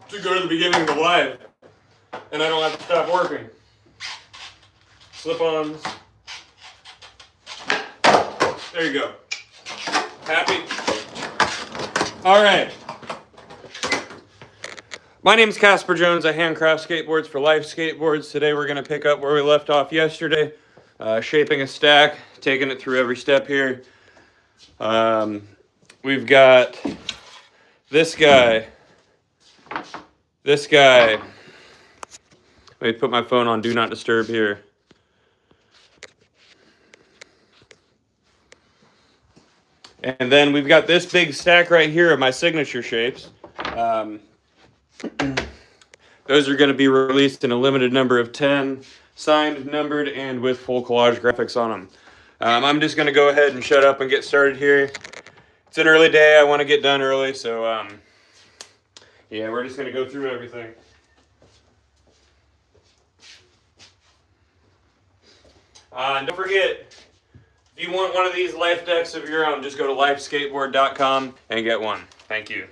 to go to the beginning of the live, and I don't have to stop working. Slip-ons. There you go. Happy? All right. My name is Casper Jones. I handcraft skateboards for Life Skateboards. Today we're going to pick up where we left off yesterday, shaping a stack, taking it through every step here. We've got this guy. Let me put my phone on Do Not Disturb here. And then we've got this big stack right here of my signature shapes. Those are going to be released in a limited number of 10, signed, numbered, and with full collage graphics on them. I'm just going to go ahead and shut up and get started here. It's an early day. I want to get done early, so yeah, we're just going to go through everything. And don't forget, if you want one of these life decks of your own, just go to lifeskateboard.com and get one. Thank you.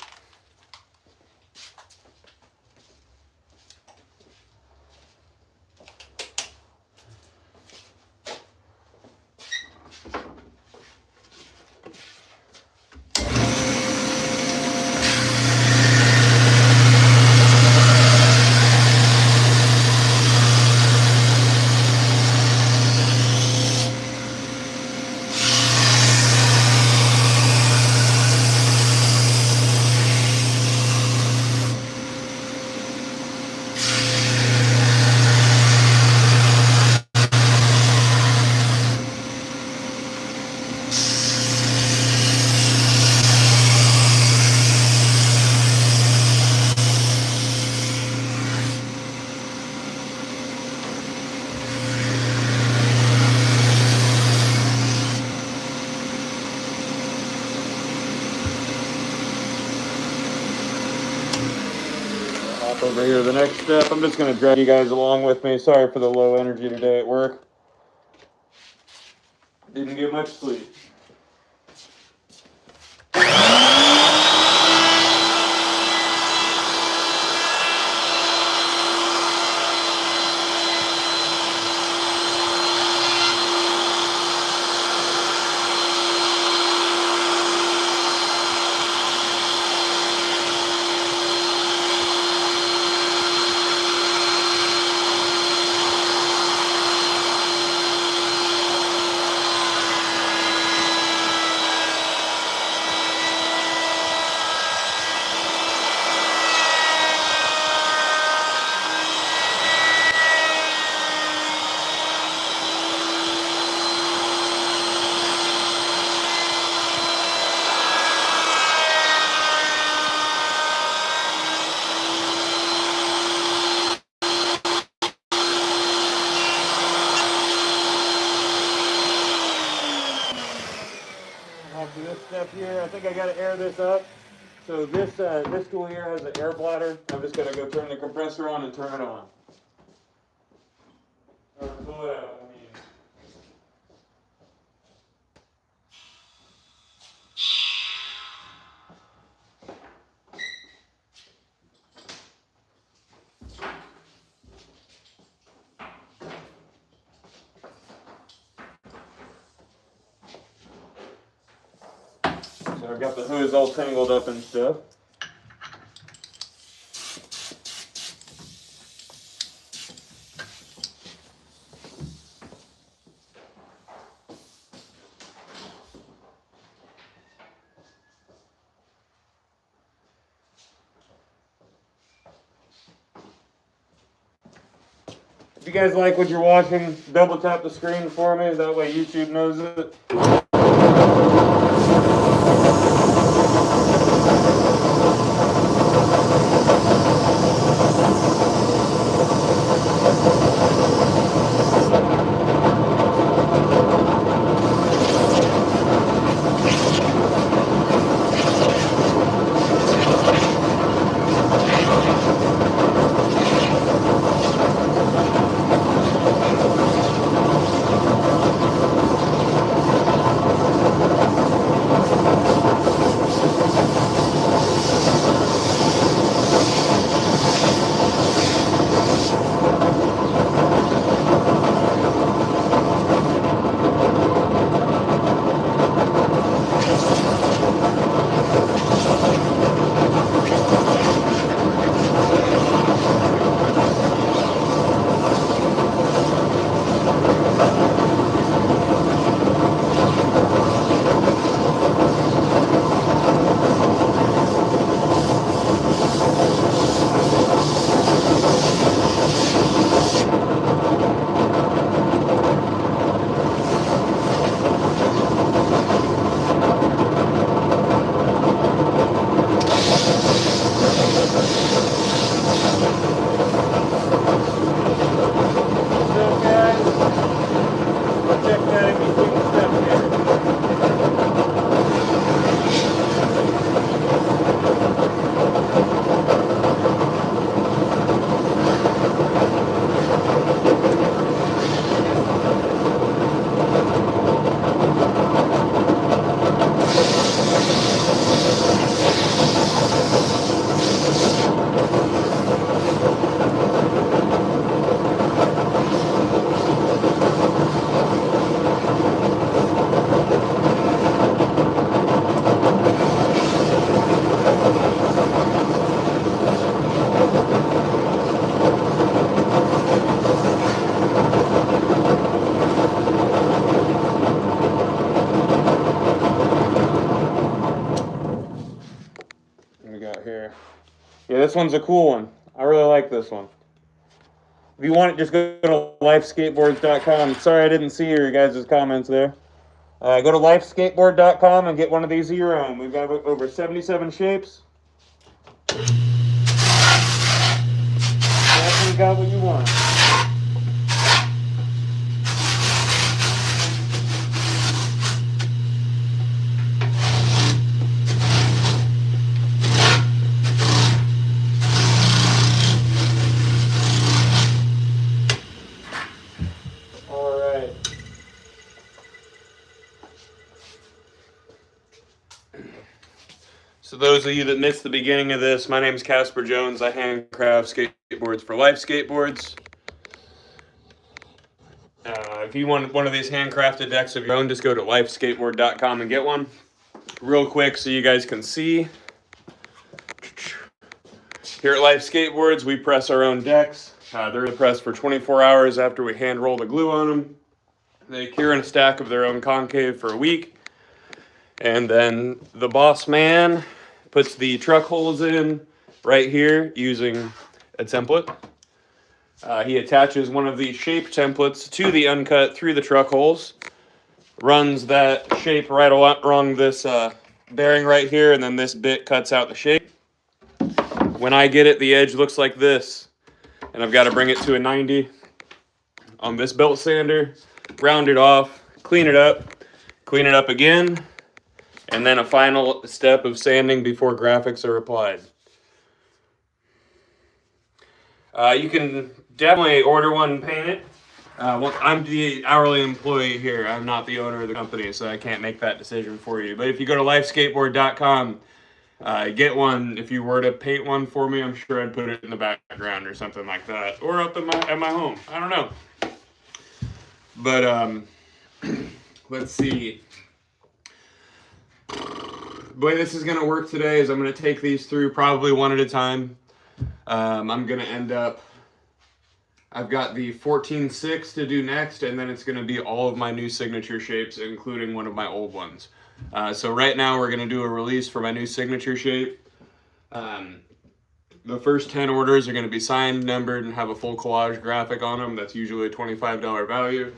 Over here, the next step, I'm just going to drag you guys along with me. Sorry for the low energy today at work. Didn't get much sleep. After this step here, I think I got to air this up. So this tool here has an air bladder. I'm just going to go turn the compressor on and turn it on. Or pull it out. So I've got the hose all tangled up and stuff. If you guys like what you're watching, double tap the screen for me, that way YouTube knows it. So guys, check that in between steps here. Here. Yeah, this one's a cool one. I really like this one. If you want it, just go to lifeskateboards.com. Sorry I didn't see your guys' comments there. Go to lifeskateboard.com and get one of these of your own. We've got over 77 shapes. Definitely got what you want. So those of you that missed the beginning of this, my name is Casper Jones. I handcraft skateboards for Life Skateboards. If you want one of these handcrafted decks of your own, just go to lifeskateboard.com and get one. Real quick so you guys can see. Here at Life Skateboards, we press our own decks. They're pressed for 24 hours after we hand roll the glue on them. They cure in a stack of their own concave for a week. And then the boss man puts the truck holes in right here using a template. He attaches one of the shape templates to the uncut through the truck holes, runs that shape right along this bearing right here, and then this bit cuts out the shape. When I get it, the edge looks like this, and I've got to bring it to a 90 on this belt sander, round it off, clean it up again, and then a final step of sanding before graphics are applied. You can definitely order one and paint it. Well, I'm the hourly employee here. I'm not the owner of the company, so I can't make that decision for you. But if you go to lifeskateboard.com, get one. If you were to paint one for me, I'm sure I'd put it in the background or something like that, or up at my home. I don't know. But let's see. The way this is going to work today is I'm going to take these through probably one at a time. I'm going to end up, I've got the 14.6 to do next, and then it's going to be all of my new signature shapes, including one of my old ones. So right now we're going to do a release for my new signature shape. The first 10 orders are going to be signed, numbered, and have a full collage graphic on them. That's usually a $25 value.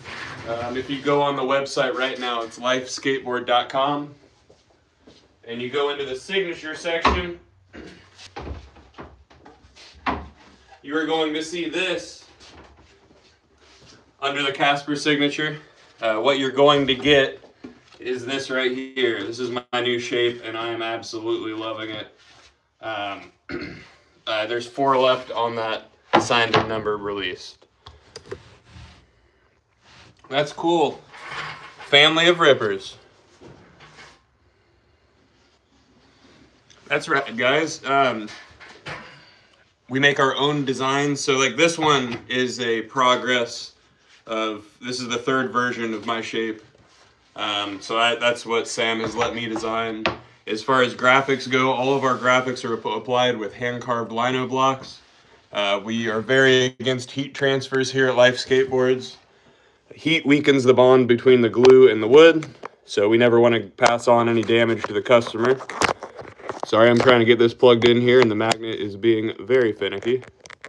If you go on the website right now, it's lifeskateboard.com. And you go into the signature section, you are going to see this under the Casper signature. What you're going to get is this right here. This is my new shape, and I am absolutely loving it. There's 4 left on that signed and numbered released. That's cool. Family of rippers. That's right, guys. We make our own designs. So like this one is a progress of, this is the 3rd version of my shape. So that's what Sam has let me design. As far as graphics go, all of our graphics are applied with hand-carved lino blocks. We are very against heat transfers here at Life Skateboards. Heat weakens the bond between the glue and the wood, so we never want to pass on any damage to the customer. Sorry, I'm trying to get this plugged in here, and the magnet is being very finicky.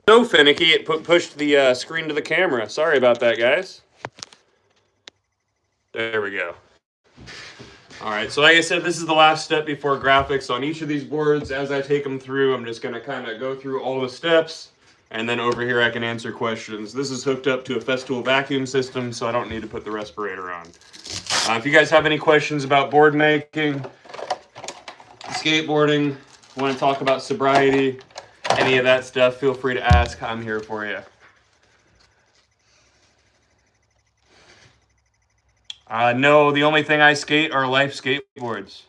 So finicky, it pushed the screen to the camera. Sorry about that, guys. There we go. All right, so like I said, this is the last step before graphics on each of these boards. As I take them through, I'm just going to kind of go through all the steps, And then over here I can answer questions. This is hooked up to a Festool vacuum system, so I don't need to put the respirator on. If you guys have any questions about board making, skateboarding, want to talk about sobriety, any of that stuff, feel free to ask. I'm here for you. No, the only thing I skate are life skateboards.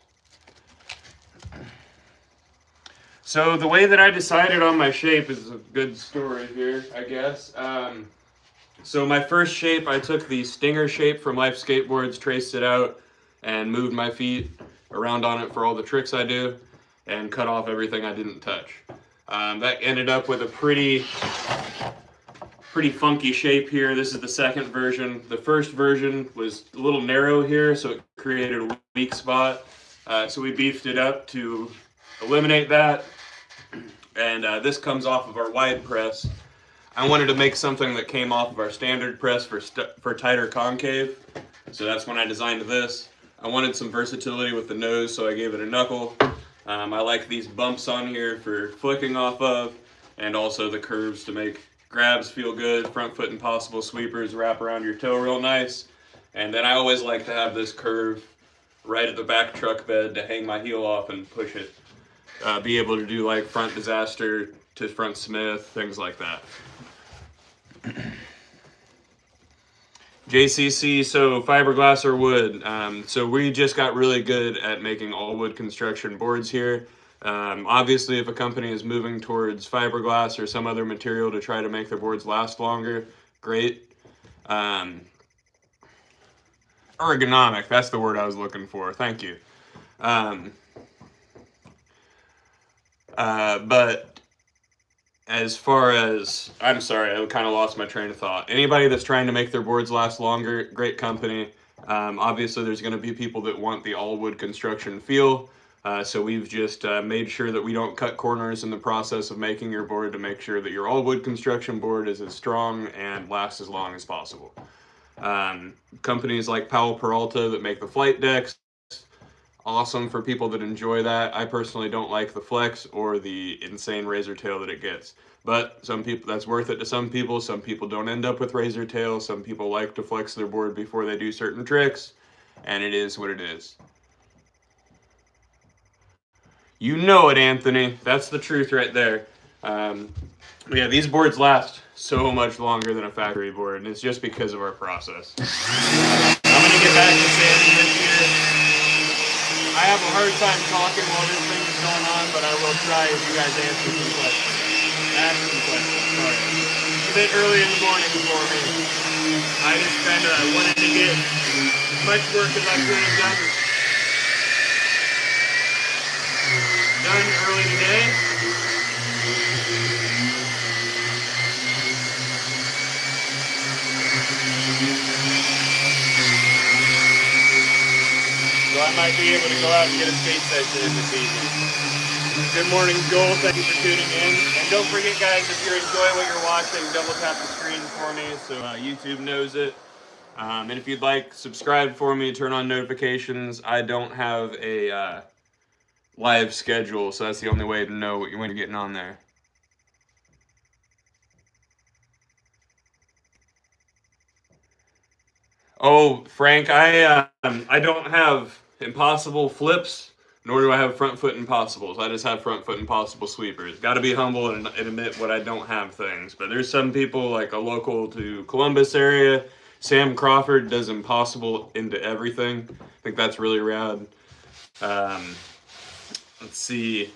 So the way that I decided on my shape is a good story here, I guess. So my first shape, I took the Stinger shape from Life Skateboards, traced it out, and moved my feet around on it for all the tricks I do, and cut off everything I didn't touch. That ended up with a pretty funky shape here. This is the second version. The first version was a little narrow here, so it created a weak spot. So we beefed it up to eliminate that. And this comes off of our wide press. I wanted to make something that came off of our standard press for tighter concave. So that's when I designed this. I wanted some versatility with the nose, so I gave it a knuckle. I like these bumps on here for flicking off of, and also the curves to make grabs feel good. Front foot impossible sweepers wrap around your toe real nice. And then I always like to have this curve right at the back truck bed to hang my heel off and push it. Be able to do like front disaster to front Smith, things like that. JCC, so fiberglass or wood. So we just got really good at making all wood construction boards here. Obviously, if a company is moving towards fiberglass or some other material to try to make their boards last longer, great. Ergonomic, that's the word I was looking for. Thank you. But as far as, I'm sorry, I kind of lost my train of thought. Anybody that's trying to make their boards last longer, great company. Obviously, there's going to be people that want the all wood construction feel. So we've just made sure that we don't cut corners in the process of making your board to make sure that your all wood construction board is as strong and lasts as long as possible. Companies like Powell Peralta that make the flight decks, awesome for people that enjoy that. I personally don't like the flex or the insane razor tail that it gets. But some people, that's worth it to some people. Some people don't end up with razor tail. Some people like to flex their board before they do certain tricks. And it is what it is. You know it, Anthony. That's the truth right there. Yeah, these boards last so much longer than a factory board, and it's just because of our process. I'm going to get back to sanding this year. I have a hard time talking while this thing is going on, but I will try if you guys answer some questions. Ask some questions. Sorry. It's a bit early in the morning for me. I just I wanted to get as much work as I could have done early today. So I might be able to go out and get a skate session in this evening. Good morning, Joel. Thank you for tuning in. And don't forget, guys, if you enjoy what you're watching, double tap the screen for me so YouTube knows it. And if you'd like, subscribe for me, turn on notifications. I don't have a live schedule, so that's the only way to know when you're getting on there. Oh, Frank, I don't have impossible flips, nor do I have front foot impossibles. I just have front foot impossible sweepers. Got to be humble and admit what I don't have things. But there's some people, like a local to Columbus area, Sam Crawford does impossible into everything. I think that's really rad. Let's see.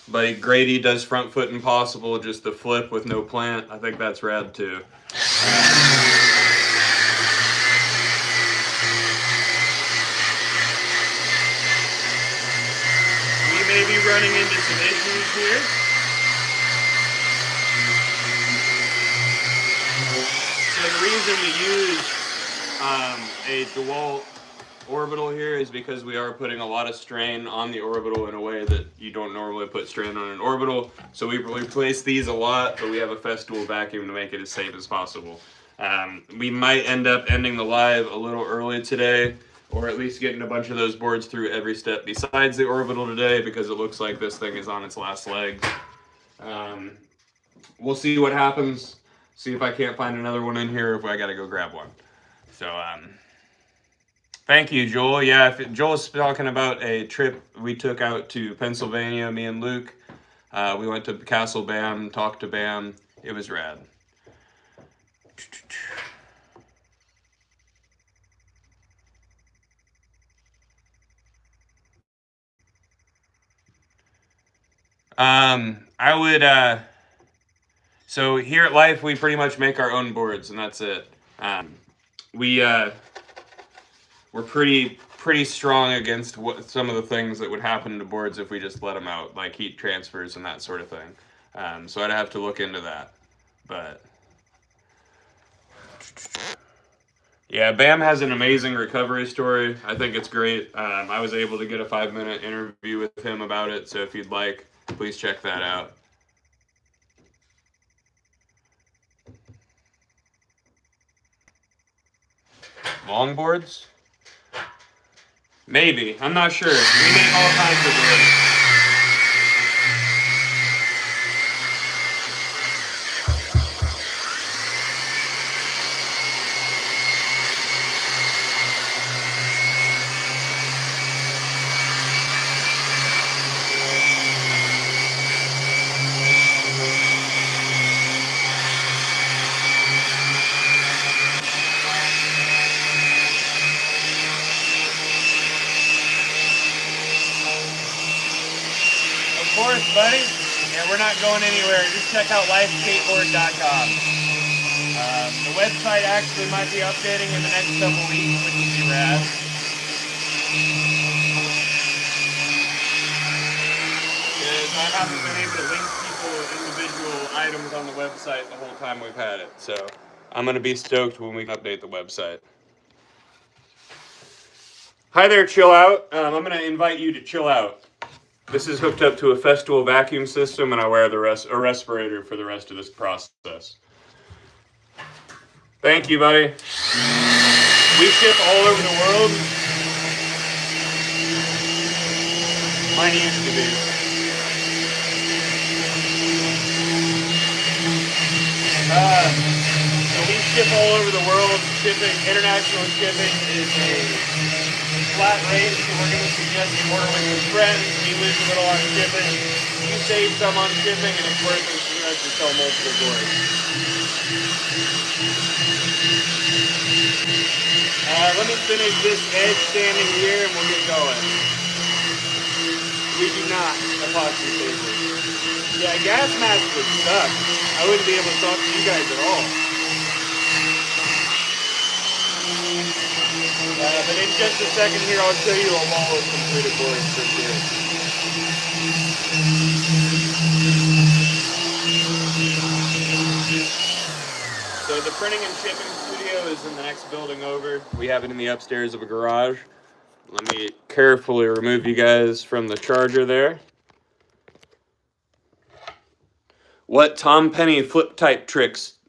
Buddy Grady does front foot impossible, just the flip with no plant. I think that's rad too. We may be running into some issues here. So the reason we use a DeWalt orbital here is because we are putting a lot of strain on the orbital in a way that you don't normally put strain on an orbital. So we replace these a lot, but we have a Festool vacuum to make it as safe as possible. We might end up ending the live a little early today, or at least getting a bunch of those boards through every step besides the orbital today, because it looks like this thing is on its last legs. we'll see what happens. See if I can't find another one in here, or if I got to go grab one. So, thank you, Joel. Yeah, if Joel's talking about a trip we took out to Pennsylvania, me and Luke. We went to Castle Bam, talked to Bam. It was rad. I would, so here at Life, we pretty much make our own boards, and that's it. We're pretty strong against what some of the things that would happen to boards if we just let them out, like heat transfers and that sort of thing. So I'd have to look into that. But yeah, Bam has an amazing recovery story. I think it's great. I was able to get a 5-minute interview with him about it, so if you'd like, please check that out. Longboards? Maybe. I'm not sure. We make all kinds of boards. Of course, buddy. Yeah, we're not going anywhere. Just check out lifeskateboard.com. The website actually might be updating in the next couple weeks, which would be rad. Because I haven't been able to link people individual items on the website the whole time we've had it. So I'm going to be stoked when we update the website. Hi there, chill out. I'm going to invite you to chill out. This is hooked up to a Festool vacuum system, and I wear a respirator for the rest of this process. Thank you, buddy. We ship all over the world. Mine used to be. So we ship all over the world. International shipping is a flat rate, so we're going to suggest you order with your friends. You lose a little on shipping. You save some on shipping, and it's worth it for us to sell multiple boards. Let me finish this edge standing here, and we'll get going. We do not epoxy paper. Yeah, gas masks would suck. I wouldn't be able to talk to you guys at all. But in just a second here, I'll show you a wall of completed boards for sure. So the printing and shipping studio is in the next building over. We have it in the upstairs of a garage. Let me carefully remove you guys from the charger there. What Tom Penny flip type tricks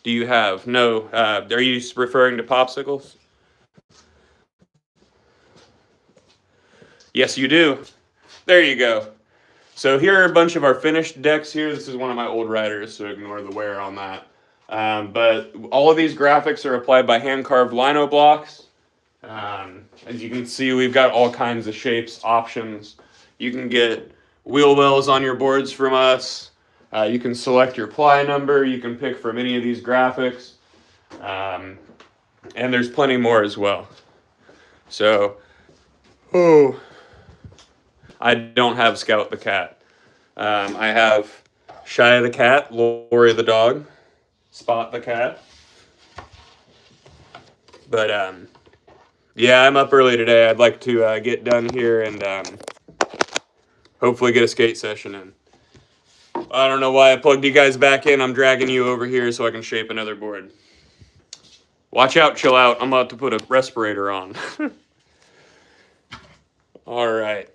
do you have? No, are you referring to popsicles? Yes, you do. There you go. So here are a bunch of our finished decks here. This is one of my old riders, so ignore the wear on that. But all of these graphics are applied by hand-carved lino blocks. As you can see, we've got all kinds of shapes, options. You can get wheel wells on your boards from us. You can select your ply number. You can pick from any of these graphics. And there's plenty more as well. So, I don't have Scout the cat. I have Shia the cat, Lori the dog, Spot the cat. But yeah, I'm up early today. I'd like to get done here and hopefully get a skate session in. I don't know why I plugged you guys back in. I'm dragging you over here so I can shape another board. Watch out, chill out. I'm about to put a respirator on. All right.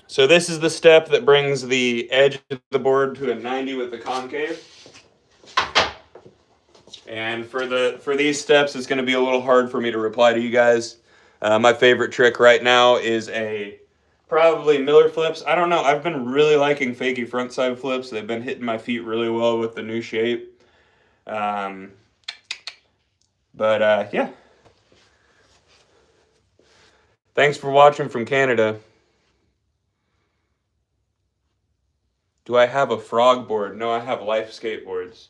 So this is the step that brings the edge of the board to a 90 with the concave. And for these steps, it's going to be a little hard for me to reply to you guys. My favorite trick right now is a Probably Miller flips. I don't know. I've been really liking fakie frontside flips. They've been hitting my feet really well with the new shape. Um, but yeah. Thanks for watching from Canada. Do I have a frog board? No, I have Life Skateboards.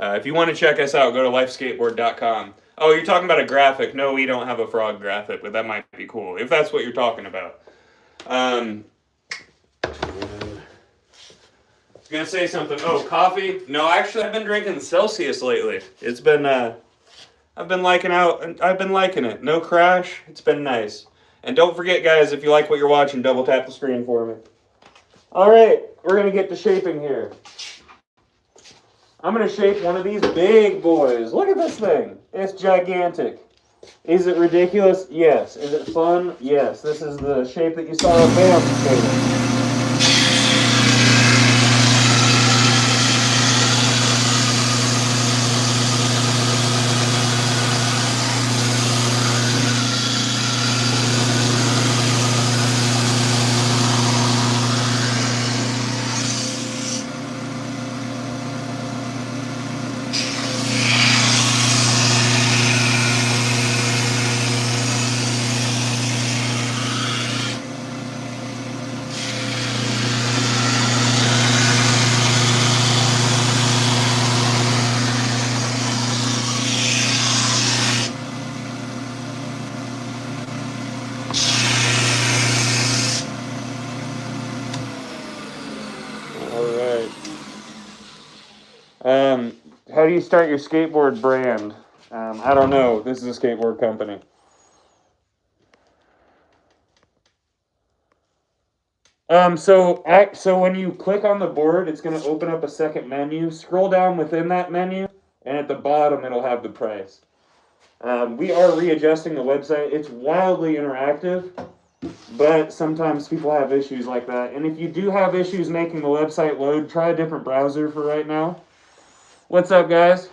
If you want to check us out, go to lifeskateboard.com. Oh, you're talking about a graphic. No, we don't have a frog graphic, but that might be cool, if that's what you're talking about. I was going to say something. Oh, coffee? No, actually, I've been drinking Celsius lately. It's been, I've been liking it. No crash. It's been nice. And don't forget, guys, if you like what you're watching, double tap the screen for me. All right, we're going to get to shaping here. I'm going to shape one of these big boys. Look at this thing. It's gigantic. Is it ridiculous? Yes. Is it fun? Yes. This is the shape that you saw of Bam shaping. How do you start your skateboard brand? I don't know. This is a skateboard company. So when you click on the board, it's going to open up a second menu. Scroll down within that menu, and at the bottom, it'll have the price. We are readjusting the website. It's wildly interactive, but sometimes people have issues like that. And if you do have issues making the website load, try a different browser for right now. What's up, guys?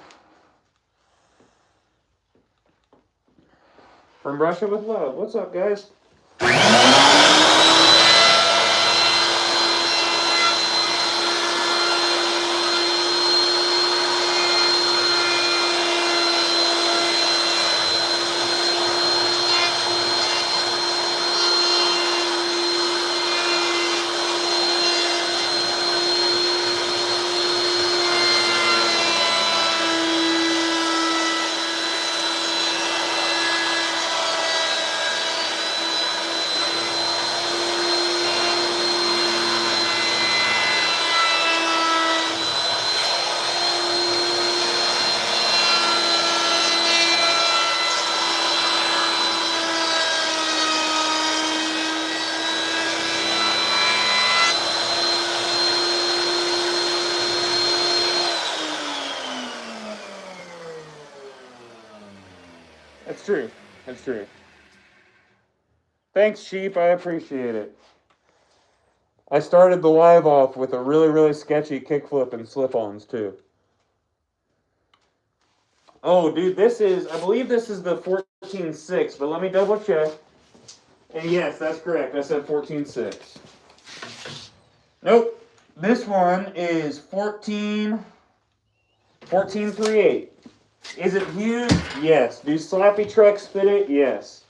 From Russia with love. What's up, guys? That's true. That's true. Thanks, Sheep. I appreciate it. I started the live off with a really, really sketchy kickflip and slip-ons, too. Oh, dude, I believe this is the 14.6, but let me double check. And yes, that's correct. I said 14.6. Nope. This one is 14.38. Is it huge? Yes. Do slappy trucks fit it? Yes.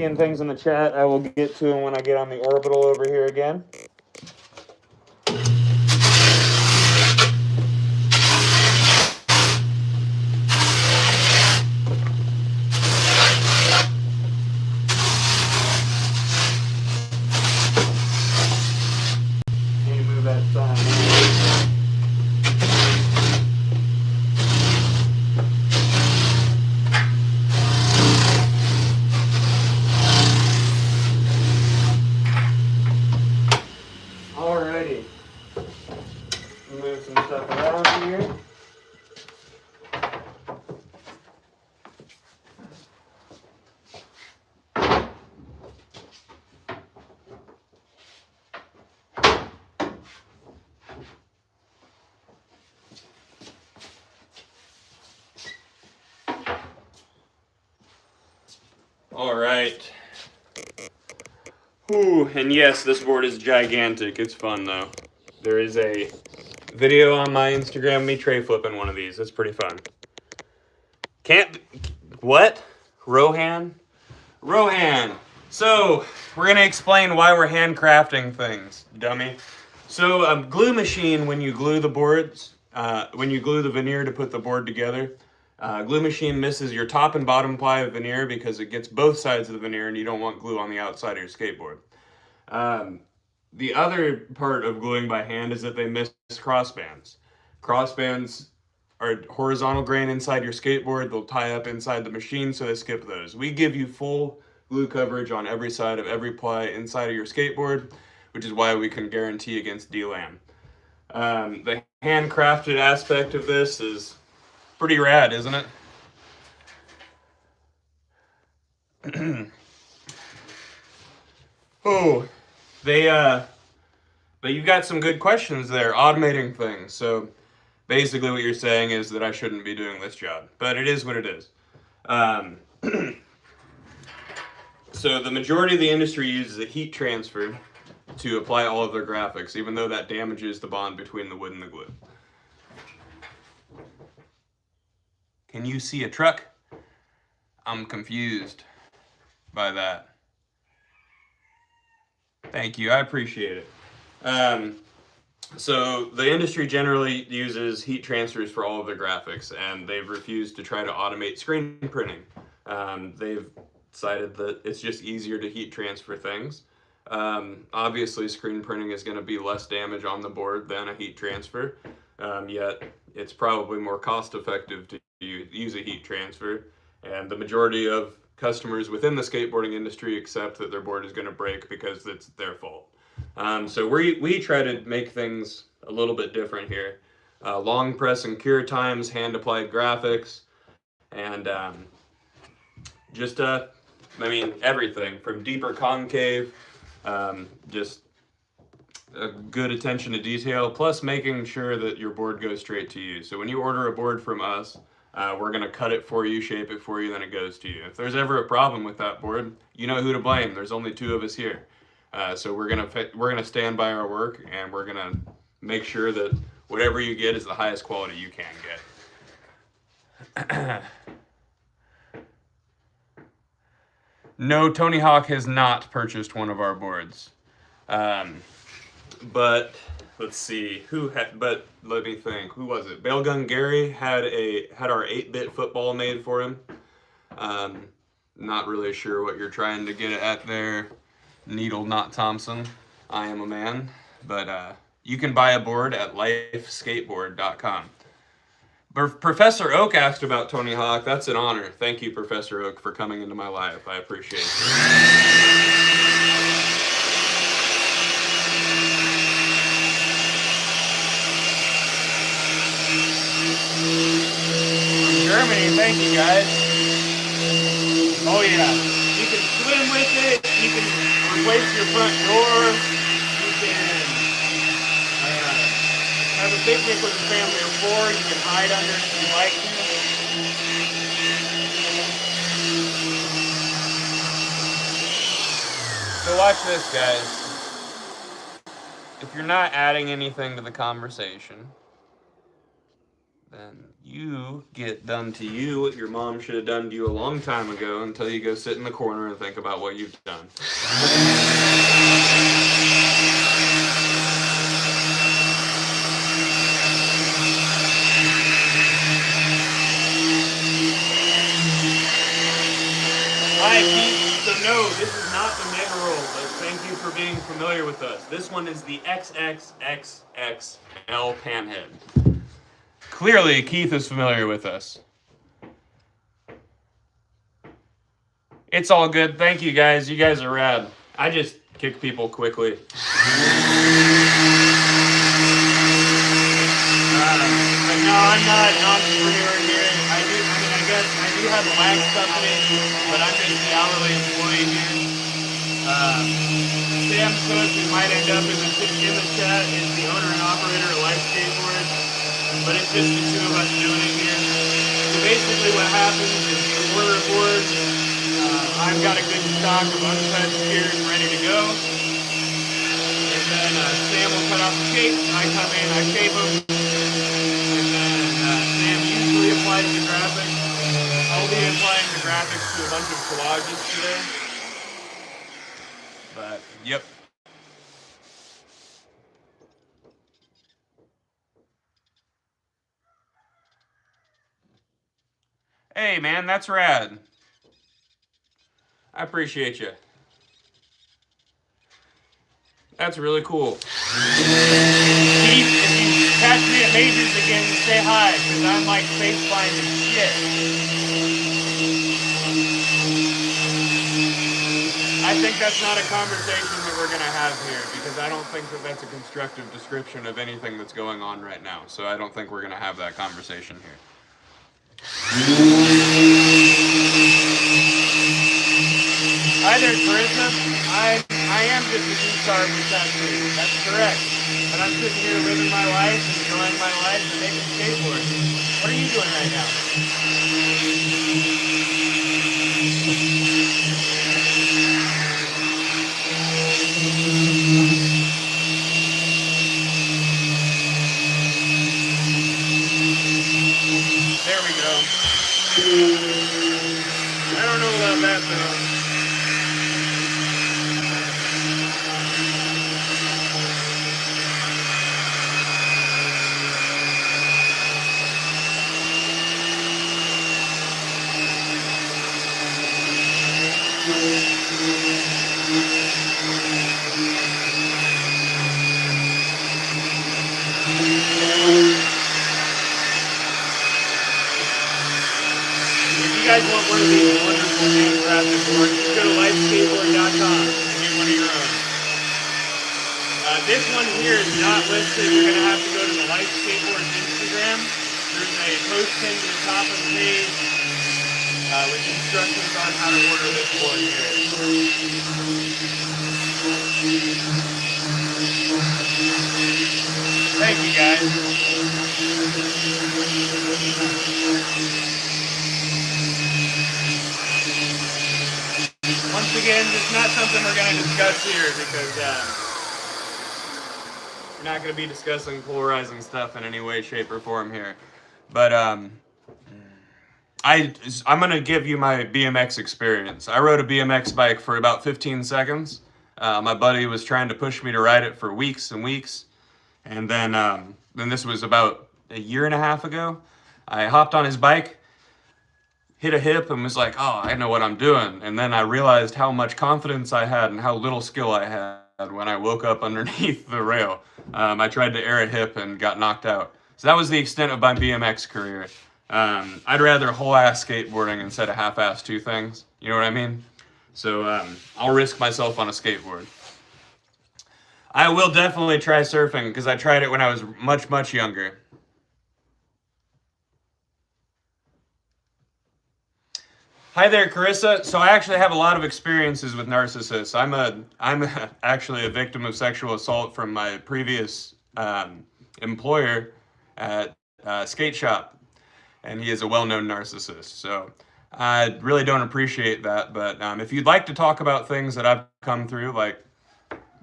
seeing things in the chat. I will get to them when I get on the orbital over here again. Can you move that sign? Alrighty. Move some stuff around here. All right. Ooh, and yes, this board is gigantic. It's fun though. There is a video on my Instagram of me tray flipping one of these. It's pretty fun. What? Rohan? Rohan. So, we're going to explain why we're handcrafting things, dummy. So, a glue machine, when you glue the boards, when you glue the veneer to put the board together, glue machine misses your top and bottom ply of veneer because it gets both sides of the veneer and you don't want glue on the outside of your skateboard. The other part of gluing by hand is that they miss crossbands. Crossbands are horizontal grain inside your skateboard. They'll tie up inside the machine, so they skip those. We give you full glue coverage on every side of every ply inside of your skateboard, which is why we can guarantee against DLAM. The handcrafted aspect of this is pretty rad, isn't it? Oh, but you've got some good questions there, automating things. So basically what you're saying is that I shouldn't be doing this job, but it is what it is. So the majority of the industry uses a heat transfer to apply all of their graphics, even though that damages the bond between the wood and the glue. Can you see a truck? I'm confused by that. Thank you, I appreciate it. So the industry generally uses heat transfers for all of their graphics, and they've refused to try to automate screen printing. They've decided that it's just easier to heat transfer things. Obviously, screen printing is going to be less damage on the board than a heat transfer, yet it's probably more cost effective to use a heat transfer, and the majority of customers within the skateboarding industry accept that their board is going to break because it's their fault. So we try to make things a little bit different here. Long press and cure times, hand applied graphics, and just everything from deeper concave, just a good attention to detail, plus making sure that your board goes straight to you. So when you order a board from us, we're going to cut it for you, shape it for you, then it goes to you. If there's ever a problem with that board, you know who to blame. There's only 2 of us here. So we're gonna stand by our work, and we're gonna make sure that whatever you get is the highest quality you can get. No, Tony Hawk has not purchased one of our boards. But let's see but let me think. Who was it? Bailgun Gary had our 8-bit football made for him. Not really sure what you're trying to get at there, Needle Not Thompson. I am a man, but you can buy a board at lifeskateboard.com. Professor Oak asked about Tony Hawk. That's an honor. Thank you, Professor Oak, for coming into my life. I appreciate it. Germany, thank you guys. Oh yeah, you can swim with it, you can replace your front door, you can have a picnic with a family of 4, you can hide under it if you like to. So watch this, guys. If you're not adding anything to the conversation, then you get done to you what your mom should have done to you a long time ago until you go sit in the corner and think about what you've done. Hi, Keith. So no, this is not the mega roll, but thank you for being familiar with us. This one is the XXXXL panhead. Clearly, Keith is familiar with us. It's all good. Thank you, guys. You guys are rad. I just kick people quickly. But no, I'm not an entrepreneur here. I do have a wax company, but I'm just the hourly employee here. Sam Cook, who might end up in the chat, is the owner and operator of Life Skateboards, but it's just the two of us doing it here. So basically what happens is you order a board, I've got a good stock of uncut shears ready to go, and then Sam will cut off the cakes, I come in, I shape them, and then Sam usually applies the graphics. I'll be applying the graphics to a bunch of collages today. But, yep. Hey, man, that's rad. I appreciate you. That's really cool. Keith, if you catch me at Majors again, say hi, because I'm like face blinded shit. I think that's not a conversation that we're going to have here, because I don't think that that's a constructive description of anything that's going on right now. So I don't think we're going to have that conversation here. Hi there, Carissa. I am just a guitar professional. That's correct. But I'm sitting here living my life, enjoying my life, and making skateboards. What are you doing right now? There we go. I don't know about that though. If you guys want one of these wonderful handcrafted boards, just go to lifeskateboard.com and get one of your own. This one here is not listed. You're going to have to go to the Life Skateboards Instagram. There's a post pinned to the top of the page with instructions on how to order this board here. Thank you, guys. Once again, it's not something we're going to discuss here because we're not going to be discussing polarizing stuff in any way, shape, or form here. But I'm going to give you my BMX experience. I rode a BMX bike for about 15 seconds. My buddy was trying to push me to ride it for weeks and weeks. And then this was about a year and a half ago. I hopped on his bike, hit a hip, and was like, oh, I know what I'm doing. And then I realized how much confidence I had and how little skill I had when I woke up underneath the rail. I tried to air a hip and got knocked out. So that was the extent of my BMX career. I'd rather whole-ass skateboarding instead of half-ass two things. You know what I mean? So I'll risk myself on a skateboard. I will definitely try surfing because I tried it when I was much, much younger. Hi there, Carissa. So I actually have a lot of experiences with narcissists. I'm actually a victim of sexual assault from my previous employer at a skate shop, and he is a well-known narcissist. So I really don't appreciate that. But if you'd like to talk about things that I've come through, like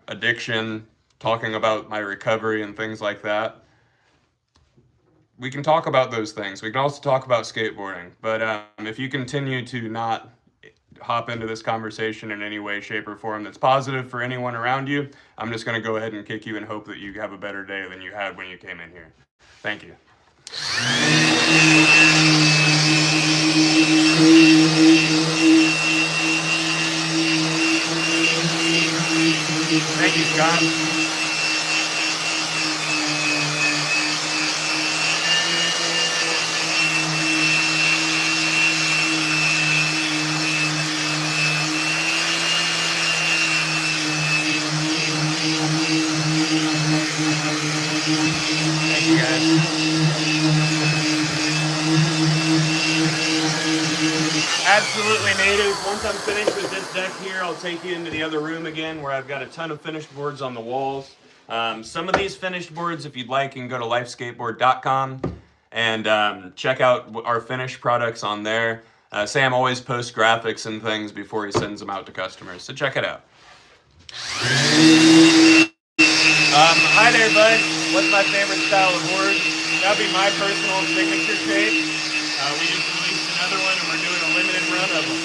addiction, talking about my recovery and things like that, we can talk about those things. We can also talk about skateboarding. But if you continue to not hop into this conversation in any way, shape, or form that's positive for anyone around you, I'm just going to go ahead and kick you and hope that you have a better day than you had when you came in here. Thank you. Thank you, Scott. Thank you, guys. Absolutely native. Once I'm finished with this deck here, I'll take you into the other room again where I've got a ton of finished boards on the walls. Some of these finished boards, if you'd like, you can go to lifeskateboard.com and check out our finished products on there. Sam always posts graphics and things before he sends them out to customers, so check it out. Hi there, bud. What's my favorite style of board? That'd be my personal signature shape. We just released another one, and we're doing a limited run of them.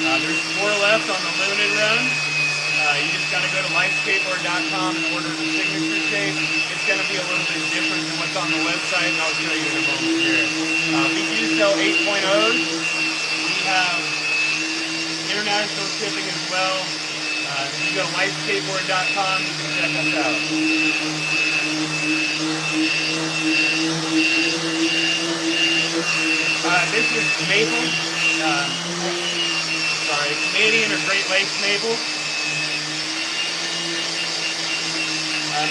There's 4 left on the limited run. You just got to go to lifeskateboard.com and order the signature shape. It's going to be a little bit different than what's on the website, and I'll show you in a moment here. We do sell 8.0s. We have international shipping as well. If you go to lifeskateboard.com, you can check us out. This is maple. Canadian or Great Lakes maple.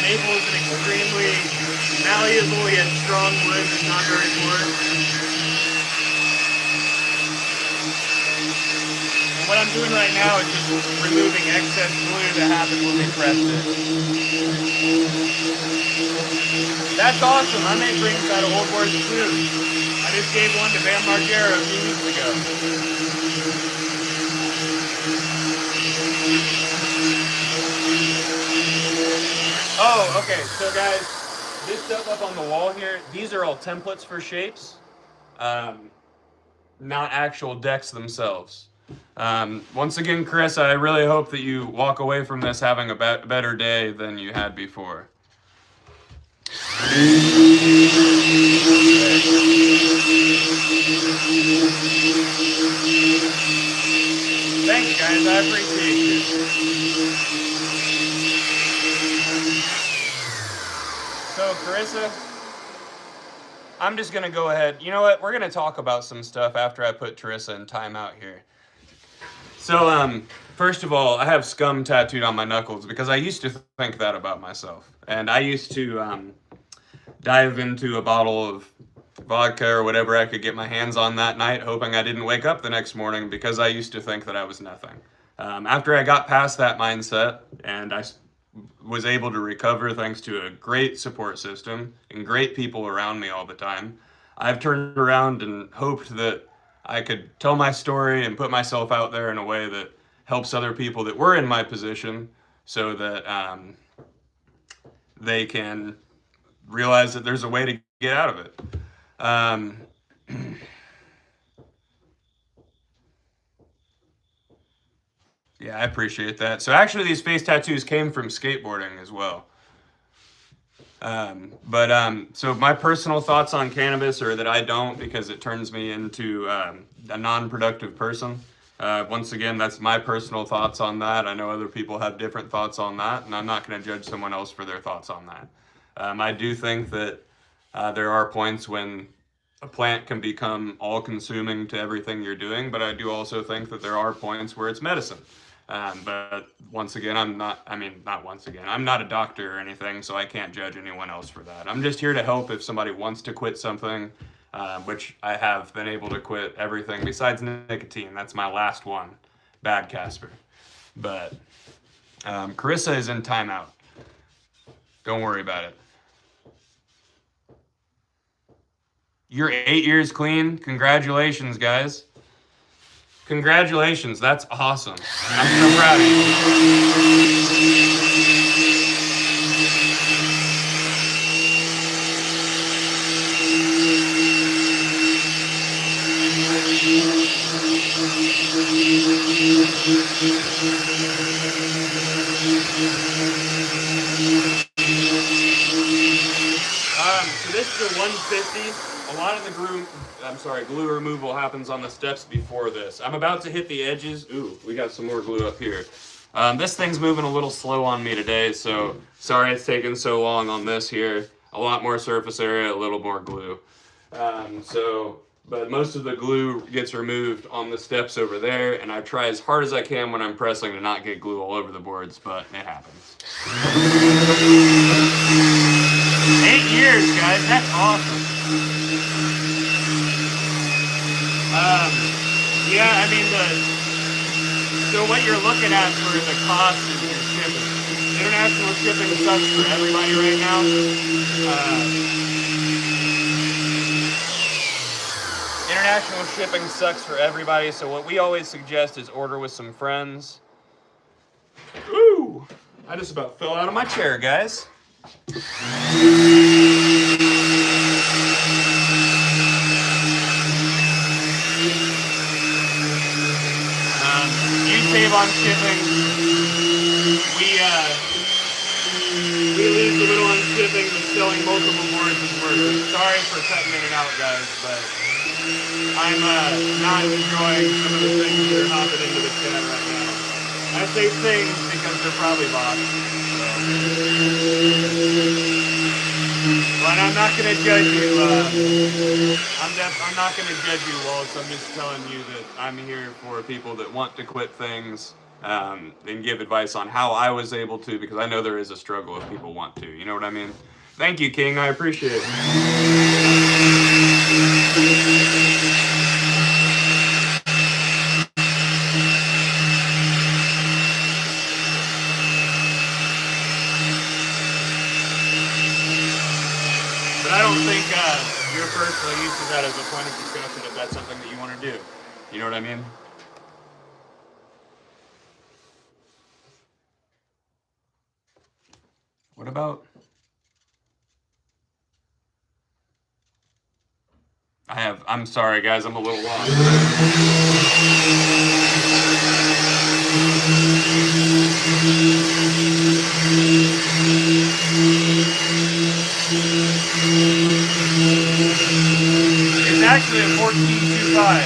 Maple is an extremely malleable yet strong wood that's not very hard. And what I'm doing right now is just removing excess glue that happened when we pressed it. That's awesome. I make rings out of old boards too. I just gave one to Bam Margera a few weeks ago. Oh, okay. So guys, this stuff up on the wall here, these are all templates for shapes, not actual decks themselves. Once again, Chris, I really hope that you walk away from this having a better day than you had before. Thank you, guys. I appreciate you. So, Carissa, I'm just going to go ahead. You know what? We're going to talk about some stuff after I put Teresa in timeout here. So, first of all, I have scum tattooed on my knuckles because I used to think that about myself. And I used to dive into a bottle of vodka or whatever I could get my hands on that night, hoping I didn't wake up the next morning because I used to think that I was nothing. After I got past that mindset and I was able to recover thanks to a great support system and great people around me all the time, I've turned around and hoped that I could tell my story and put myself out there in a way that helps other people that were in my position so that they can realize that there's a way to get out of it. Yeah, I appreciate that. So actually these face tattoos came from skateboarding as well. So my personal thoughts on cannabis are that I don't, because it turns me into a non-productive person. Once again, that's my personal thoughts on that. I know other people have different thoughts on that, and I'm not going to judge someone else for their thoughts on that. I do think that there are points when a plant can become all-consuming to everything you're doing, but I do also think that there are points where it's medicine. But once again, I'm not a doctor or anything, so I can't judge anyone else for that. I'm just here to help if somebody wants to quit something, which I have been able to quit everything besides nicotine. That's my last one, bad Casper. But Carissa is in timeout. Don't worry about it. You're 8 years clean. Congratulations, guys. Congratulations. That's awesome. I'm so proud of you. to 150. A lot of the glue removal happens on the steps before this. I'm about to hit the edges. Ooh, we got some more glue up here. This thing's moving a little slow on me today, so sorry it's taking so long on this here. A lot more surface area, a little more glue. But most of the glue gets removed on the steps over there, and I try as hard as I can when I'm pressing to not get glue all over the boards, but it happens. 8 years, guys, that's awesome. Yeah, I mean, so what you're looking at for the cost is your shipping. International shipping sucks for everybody right now. International shipping sucks for everybody, so what we always suggest is order with some friends. Ooh, I just about fell out of my chair, guys. You save on shipping. We lose a little on shipping, but selling multiple boards is worth it. Sorry for cutting in and out, guys, but I'm not enjoying some of the things that are hopping into the chat right now. I say things because they're probably bots. But I'm not going to judge you. I'm not going to judge you, Waltz. I'm just telling you that I'm here for people that want to quit things and give advice on how I was able to, because I know there is a struggle if people want to. You know what I mean? Thank you, King. I appreciate it. But I don't think your personal use of that as a point of discussion if that's something that you want to do. You know what I mean? What about... I'm sorry, guys, I'm a little lost. It's actually a 14.25.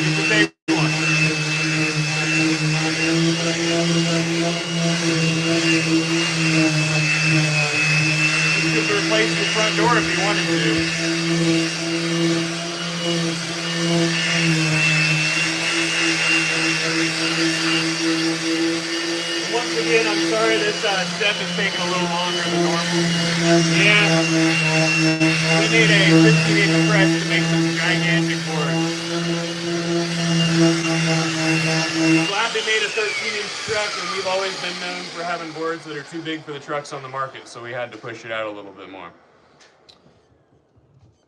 It's a big one. You could replace the front door if you wanted to. Once again, I'm sorry this step is taking a little longer than normal. Yeah, we need a 15-inch press to make some gigantic boards. Glad they made a 13-inch truck, and we've always been known for having boards that are too big for the trucks on the market, so we had to push it out a little bit more.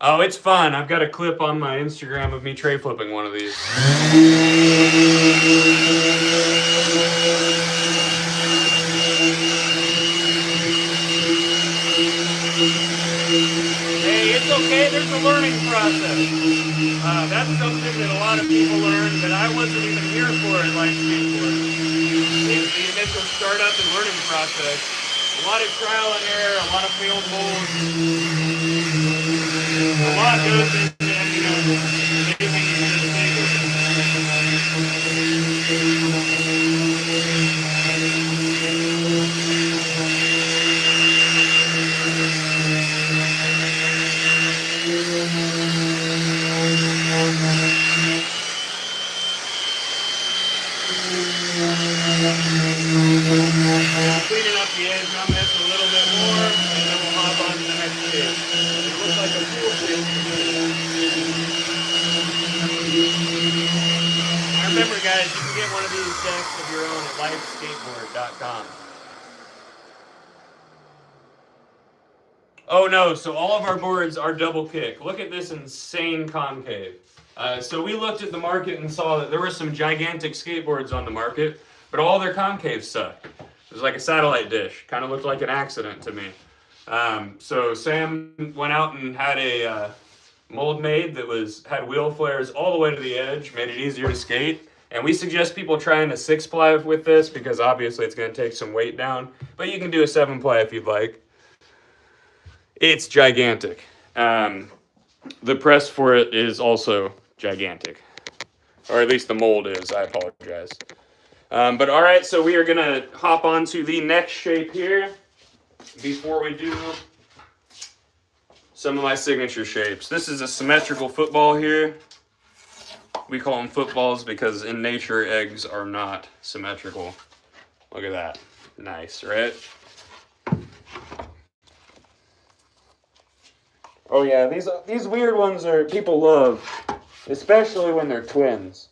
Oh, it's fun. I've got a clip on my Instagram of me tray flipping one of these. Hey, it's okay. There's a learning process. That's something that a lot of people learn that I wasn't even here for at Life Skateboarding. It's the initial startup and learning process. A lot of trial and error, a lot of failed molds. A lot goes into making a mistake. Cleaning up the edge on this a little bit more, and then we'll hop on to the next stage. It looks like a pool stage. Now remember, guys, you can get one of these decks of your own at lifeskateboard.com. Oh no, so all of our boards are double kick. Look at this insane concave. So we looked at the market and saw that there were some gigantic skateboards on the market, but all their concaves suck. It was like a satellite dish. Kind of looked like an accident to me. So Sam went out and had a mold made that had wheel flares all the way to the edge, made it easier to skate. And we suggest people trying a 6-ply with this because obviously it's going to take some weight down, but you can do a 7-ply if you'd like. It's gigantic. The press for it is also gigantic. Or at least the mold is, I apologize. But all right, so we are gonna hop on to the next shape here before we do some of my signature shapes. This is a symmetrical football here. We call them footballs because in nature, eggs are not symmetrical. Look at that. Nice, right? Oh yeah, these weird ones are people love, especially when they're twins.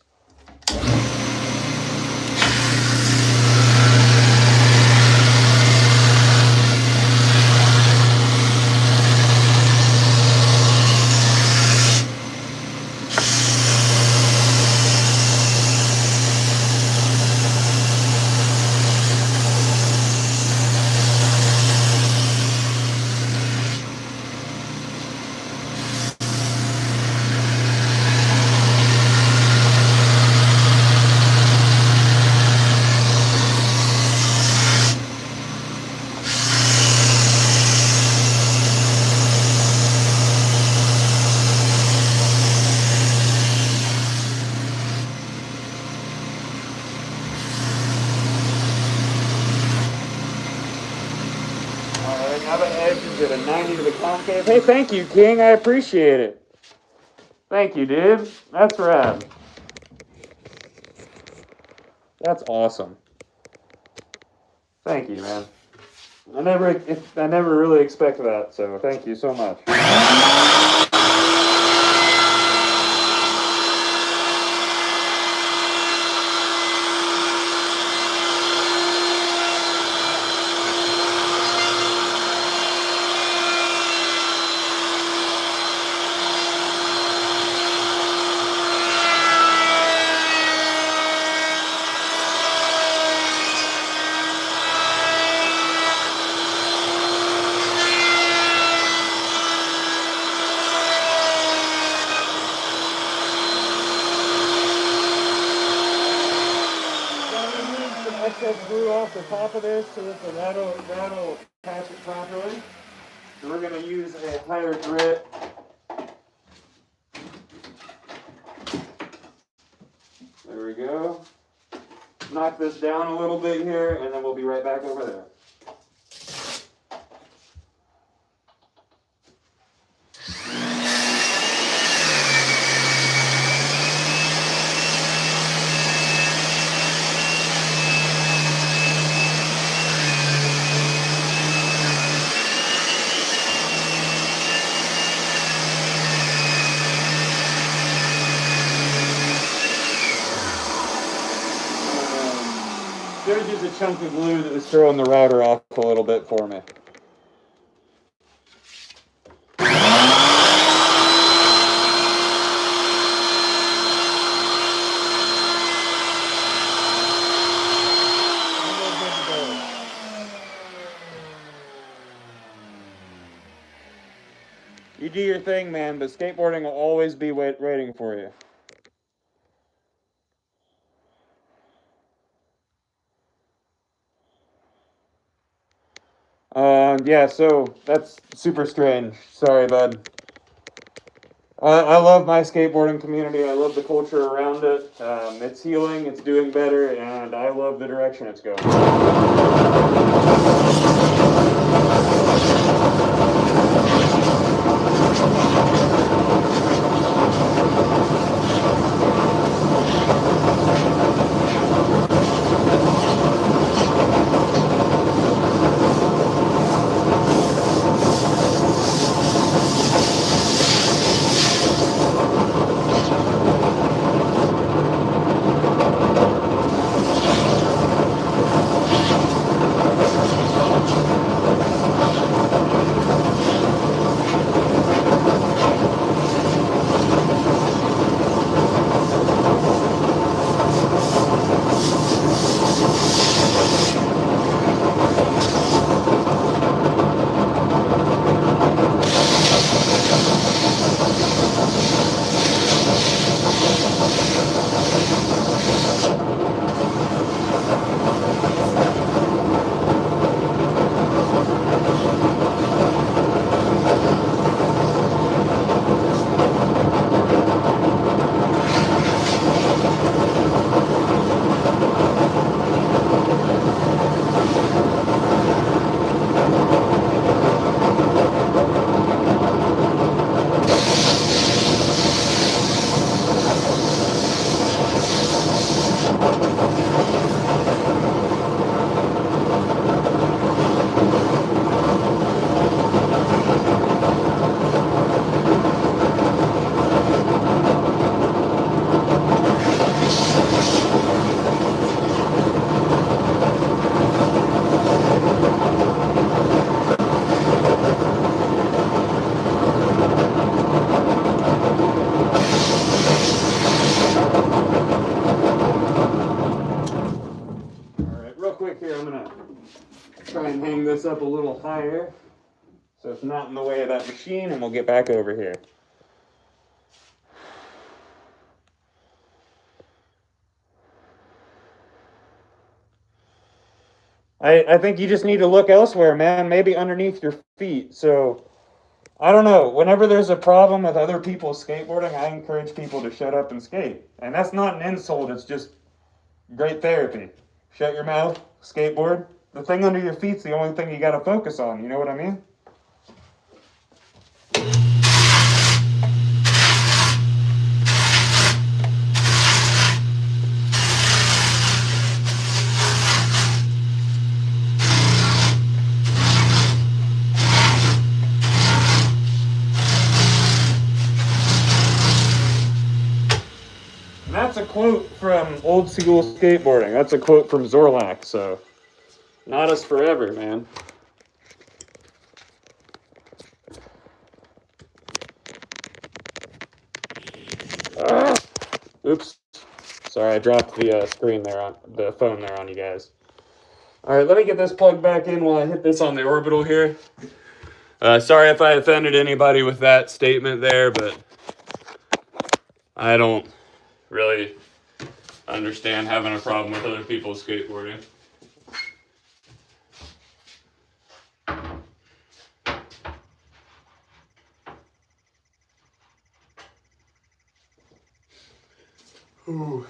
Now the edge is at a 90 to the concave. Hey, thank you, King. I appreciate it. Thank you, dude. That's rad. That's awesome. Thank you, man. I never really expected that, so thank you so much. Excess glue off the top of this so that that'll patch it properly. So we're going to use a higher grit. There we go. Knock this down a little bit here, and then we'll be right back over there. There's just a chunk of glue that was throwing the router off a little bit for me. You do your thing, man, but skateboarding will always be waiting for you. Yeah, so that's super strange. Sorry, bud. I love my skateboarding community. I love the culture around it. It's healing, it's doing better, and I love the direction it's going. and hang this up a little higher so it's not in the way of that machine, and we'll get back over here. I think you just need to look elsewhere, man, maybe underneath your feet. So, I don't know, whenever there's a problem with other people skateboarding, I encourage people to shut up and skate. And that's not an insult, it's just great therapy. Shut your mouth, skateboard. The thing under your feet's the only thing you gotta focus on, you know what I mean? And that's a quote from old school skateboarding. That's a quote from Zorlak, so not us forever, man. Oops. Sorry, I dropped the screen there on the phone there on you guys. All right, let me get this plugged back in while I hit this on the orbital here. Sorry if I offended anybody with that statement there, but I don't really understand having a problem with other people skateboarding. Ooh.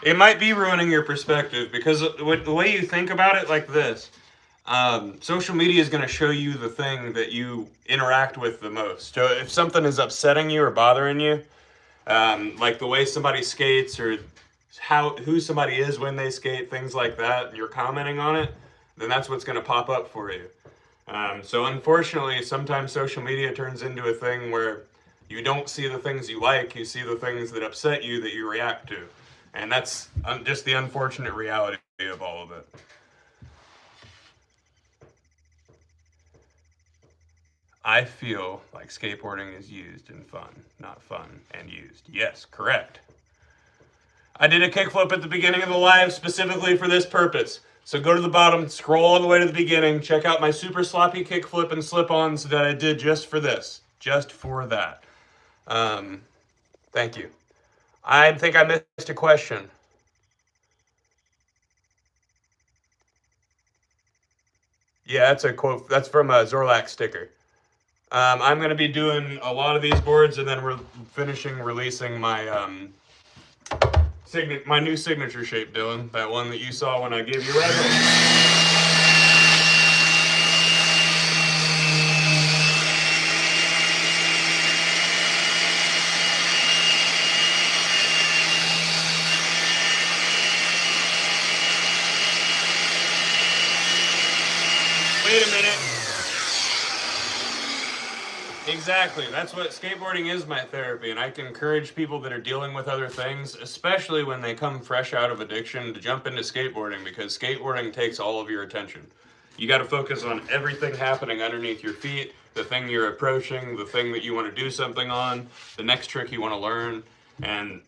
It might be ruining your perspective because the way you think about it like this, social media is going to show you the thing that you interact with the most. So if something is upsetting you or bothering you, like the way somebody skates or who somebody is when they skate, things like that, and you're commenting on it, then that's what's going to pop up for you. So unfortunately, sometimes social media turns into a thing where you don't see the things you like, you see the things that upset you that you react to. And that's just the unfortunate reality of all of it. I feel like skateboarding is used in fun, not fun and used. Yes, correct. I did a kickflip at the beginning of the live specifically for this purpose. So go to the bottom, scroll all the way to the beginning, check out my super sloppy kickflip and slip-ons that I did just for this. Just for that. Thank you. I think I missed a question. Yeah, that's a quote. That's from a Zorlak sticker. I'm going to be doing a lot of these boards, and then we're releasing my my new signature shape, Dylan. That one that you saw when I gave you resin. Wait a minute. Exactly. That's what skateboarding is, my therapy, and I can encourage people that are dealing with other things, especially when they come fresh out of addiction, to jump into skateboarding, because skateboarding takes all of your attention. You got to focus on everything happening underneath your feet, the thing you're approaching, the thing that you want to do something on, the next trick you want to learn, and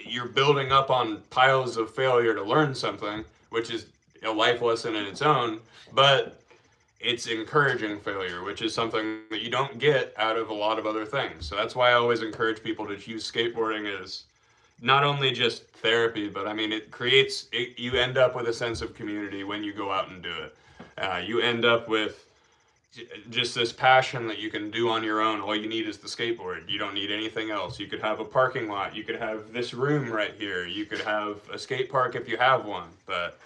you're building up on piles of failure to learn something, which is a life lesson in its own, but it's encouraging failure, which is something that you don't get out of a lot of other things. So that's why I always encourage people to use skateboarding as not only just therapy, but I mean, you end up with a sense of community when you go out and do it. You end up with just this passion that you can do on your own. All you need is the skateboard. You don't need anything else. You could have a parking lot. You could have this room right here. You could have a skate park if you have one, but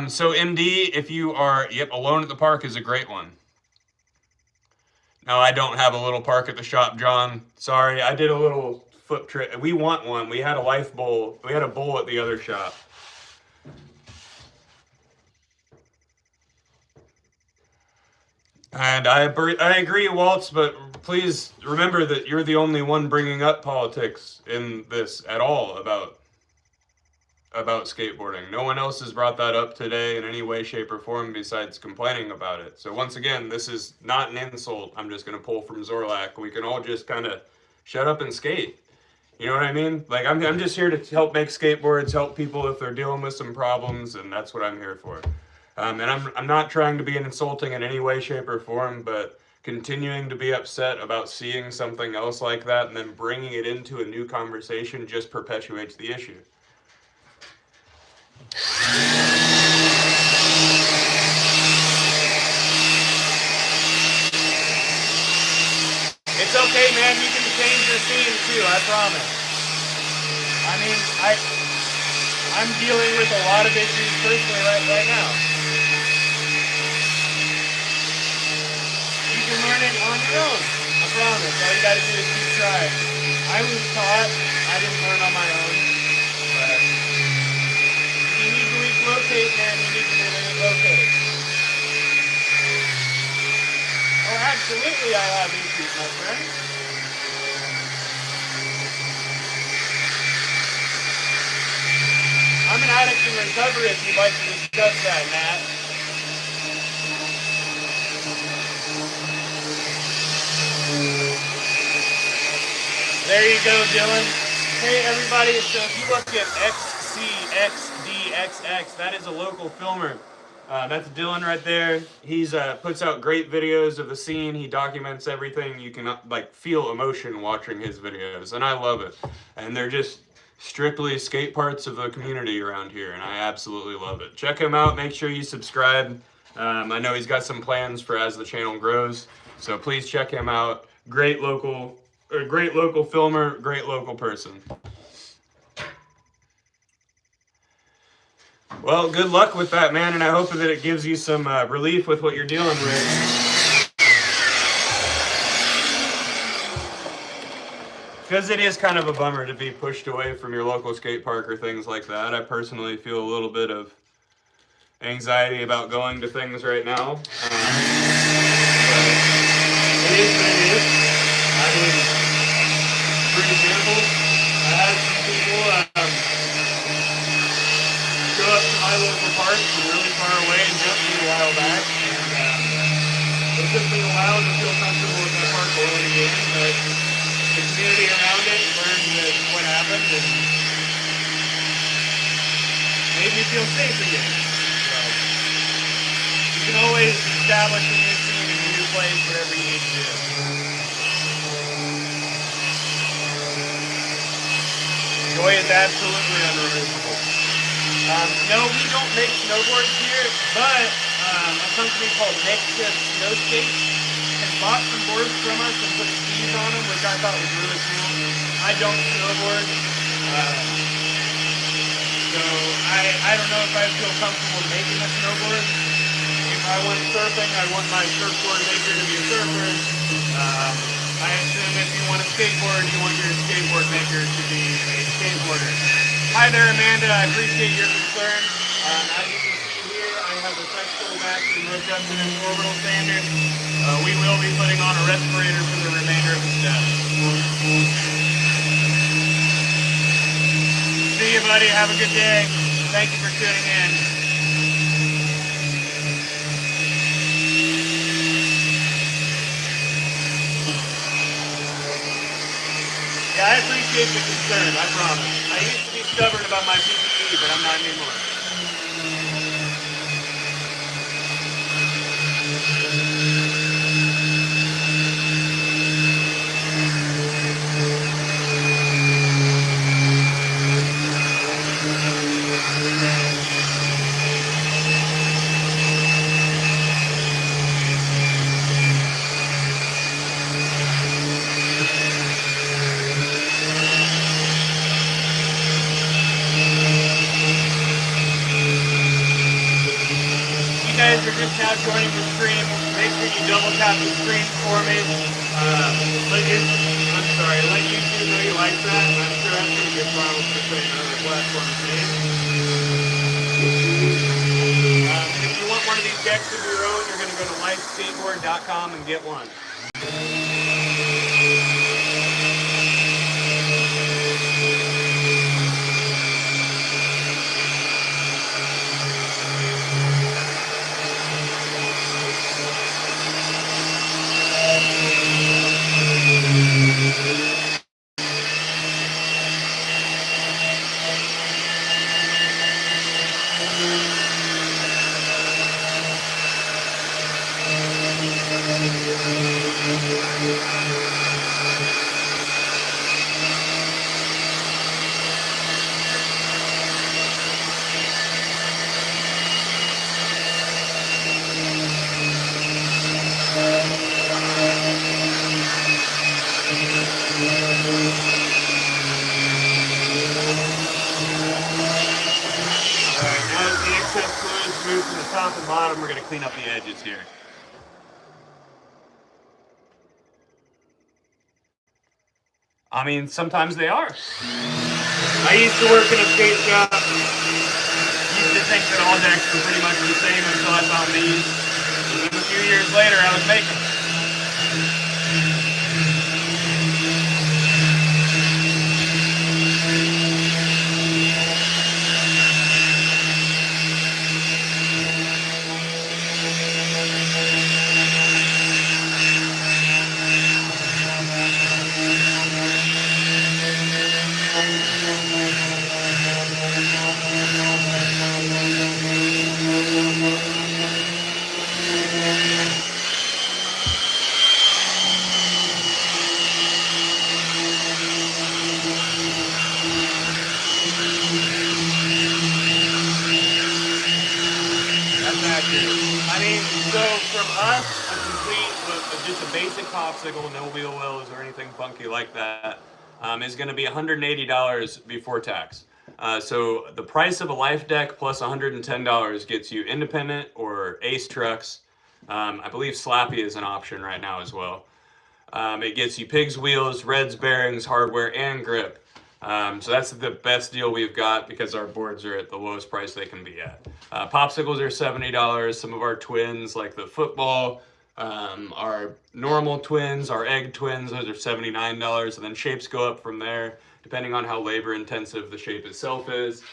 so MD, if you are, alone at the park is a great one. No, I don't have a little park at the shop, John. Sorry, I did a little flip trick. We want one. We had a life bowl. We had a bowl at the other shop. And I agree, Waltz, but please remember that you're the only one bringing up politics in this at all about. about skateboarding. No one else has brought that up today in any way, shape, or form besides complaining about it. So once again, this is not an insult. I'm just going to pull from Zorlak. We can all just kind of shut up and skate. You know what I mean? Like, I'm just here to help make skateboards, help people if they're dealing with some problems, and that's what I'm here for. And I'm not trying to be insulting in any way, shape, or form, but continuing to be upset about seeing something else like that and then bringing it into a new conversation just perpetuates the issue. It's okay, man. You can change your scene too, I promise. I mean, I'm dealing with a lot of issues personally right now. You can learn it on your own, I promise. All you gotta do is keep trying. I was taught, I didn't learn on my own. But if you need to relocate, man, you need to relocate. Oh, absolutely I have issues, my friend. I'm an addict in recovery if you'd like to discuss that, Matt. There you go, Dylan. Hey, everybody, so if you look at XCXDXX, that is a local filmer. That's Dylan right there. He's puts out great videos of the scene. He documents everything. You can like feel emotion watching his videos, and I love it. And they're just strictly skate parts of the community around here, and I absolutely love it. Check him out. Make sure you subscribe. I know he's got some plans for as the channel grows, so please check him out. Great local filmer, great local person. Well, good luck with that, man, and I hope that it gives you some relief with what you're dealing with. Because it is kind of a bummer to be pushed away from your local skate park or things like that. I personally feel a little bit of anxiety about going to things right now. But it is what it is. I mean, for example, I had some people go up to my local park from really far away and jump me a while back. And it took me a while to feel comfortable with that park going again, but the community around it learned what happened and made me feel safe again. So, you can always establish a new scene in a new place, whatever you need to do. Joy is absolutely unremovable. No, we don't make snowboards here, but a company called Nexa Snow Skates has bought some boards from us and put skis on them, which I thought was really cool. I don't snowboard, so I don't know if I feel comfortable making a snowboard. If I went surfing, I want my surfboard maker to be a surfer. I assume if you want a skateboard, you want your skateboard maker to be a skateboarder. Hi there, Amanda. I appreciate your concern. As you can see here, I have the Flexible Max and hooked up to this orbital sander. We will be putting on a respirator for the remainder of the step. See you, buddy. Have a good day. Thank you for tuning in. Yeah, I appreciate the concern, I promise. I used to be stubborn about my PPE, but I'm not anymore. Guys are just now joining the stream. Make sure you double tap the screen for me. Let YouTube know you like that. I'm sure that's going to get problems to put in other platforms today. If you want one of these decks of your own, you're going to go to lifeskateboard.com and get one. Move from the top and bottom, we're going to clean up the edges here. I mean, sometimes they are. I used to work in a skate shop. Used to think that all decks were pretty much the same until I found these. And then a few years later, I was making them. I mean, so from us, a complete, just a basic popsicle, no wheel wells or anything funky like that, is going to be $180 before tax. So the price of a life deck plus $110 gets you independent or Ace trucks. I believe Slappy is an option right now as well. It gets you pigs wheels, Reds bearings, hardware, and grip. So that's the best deal we've got because our boards are at the lowest price they can be at. Popsicles are $70. Some of our twins, like the football, our normal twins, our egg twins, those are $79. And then shapes go up from there, depending on how labor intensive the shape itself is.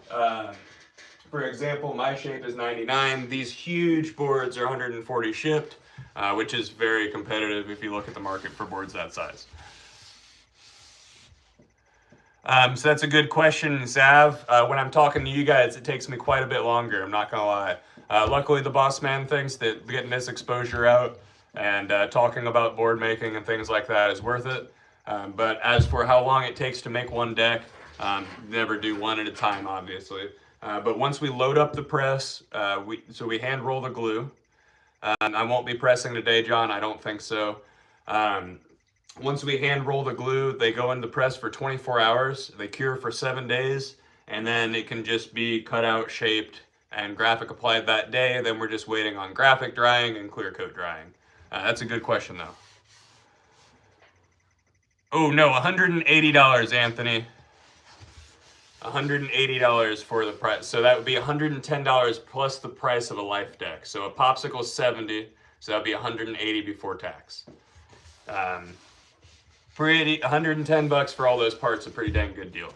For example, my shape is 99. These huge boards are 140 shipped, which is very competitive if you look at the market for boards that size. So that's a good question, Zav. When I'm talking to you guys, it takes me quite a bit longer, I'm not gonna lie. Luckily, the boss man thinks that getting this exposure out and talking about board making and things like that is worth it. But as for how long it takes to make one deck, never do one at a time, obviously. But once we load up the press, we hand roll the glue. I won't be pressing today, John, I don't think so. Once we hand roll the glue, they go into press for 24 hours. They cure for 7 days, and then it can just be cut out, shaped, and graphic applied that day. Then we're just waiting on graphic drying and clear coat drying. That's a good question, though. Oh, no, $180, Anthony. $180 for the price. So that would be $110 plus the price of a life deck. So a popsicle is $70, so that would be $180 before tax. Pretty, $110 for all those parts, a pretty dang good deal.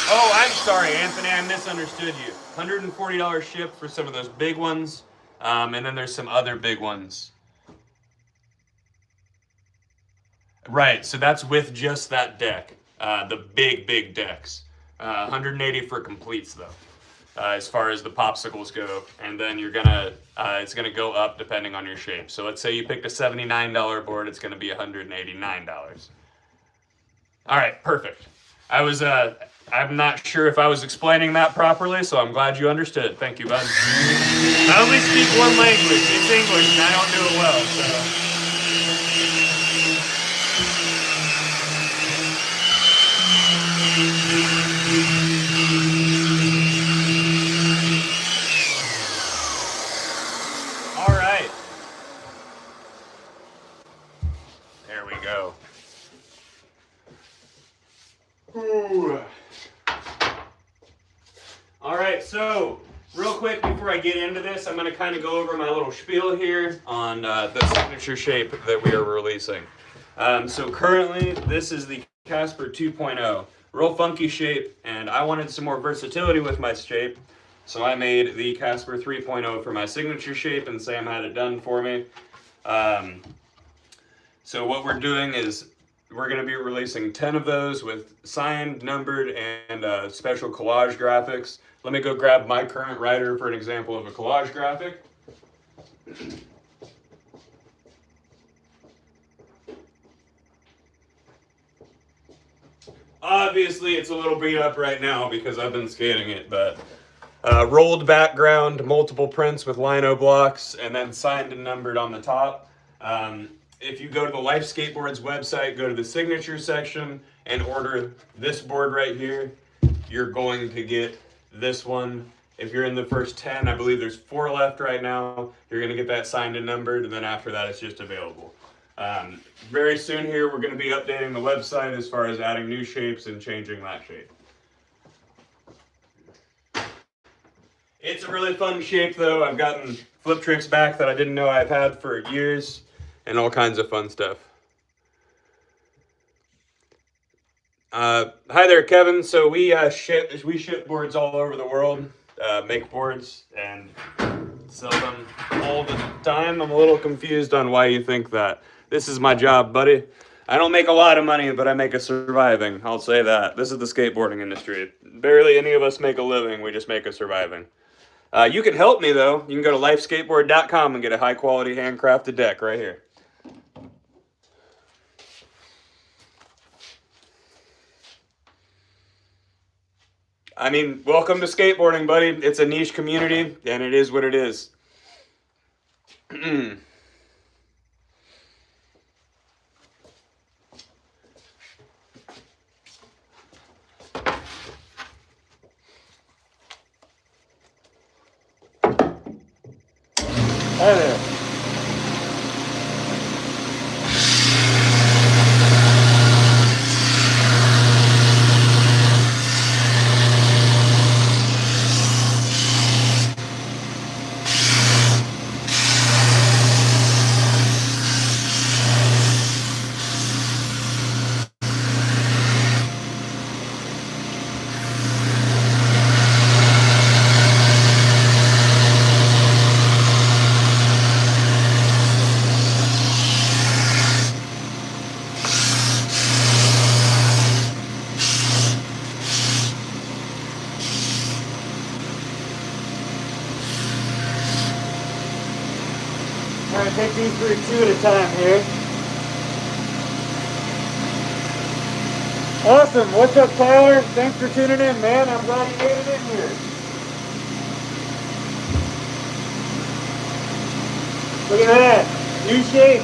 Oh, I'm sorry, Anthony, I misunderstood you. $140 ship for some of those big ones, and then there's some other big ones. Right, so that's with just that deck, the big decks. 180 for completes though, as far as the popsicles go, and then you're gonna it's gonna go up depending on your shape. So let's say you picked a $79 board, it's gonna be $189. All right, perfect. I'm not sure if I was explaining that properly, so I'm glad you understood. Thank you, bud. I only speak one language. It's English, and I don't do it well, so. All right. There we go. Ooh. All right, so real quick before I get into this, I'm going to kind of go over my little spiel here on the signature shape that we are releasing. So currently, this is the Casper 2.0. Real funky shape, and I wanted some more versatility with my shape, so I made the Casper 3.0 for my signature shape, and Sam had it done for me. So what we're doing is We're going to be releasing 10 of those with signed, numbered, and special collage graphics. Let me go grab my current rider for an example of a collage graphic. Obviously, it's a little beat up right now because I've been skating it, but rolled background, multiple prints with lino blocks, and then signed and numbered on the top. If you go to the Life Skateboards website, go to the signature section and order this board right here, you're going to get this one. If you're in the first 10, I believe there's 4 left right now, you're going to get that signed and numbered, and then after that it's just available. Very soon here we're going to be updating the website as far as adding new shapes and changing that shape. It's a really fun shape though. I've gotten flip tricks back that I didn't know I've had for years and all kinds of fun stuff. Hi there, Kevin. So we ship boards all over the world, make boards and sell them all the time. I'm a little confused on why you think that. This is my job, buddy. I don't make a lot of money, but I make a surviving. I'll say that. This is the skateboarding industry. Barely any of us make a living. We just make a surviving. You can help me, though. You can go to lifeskateboard.com and get a high-quality handcrafted deck right here. I mean, welcome to skateboarding, buddy. It's a niche community, and it is what it is. Hi there. I'm going to take these through 2 at a time here. Awesome. What's up, Tyler? Thanks for tuning in, man. I'm glad you made it in here. Look at that. New shape.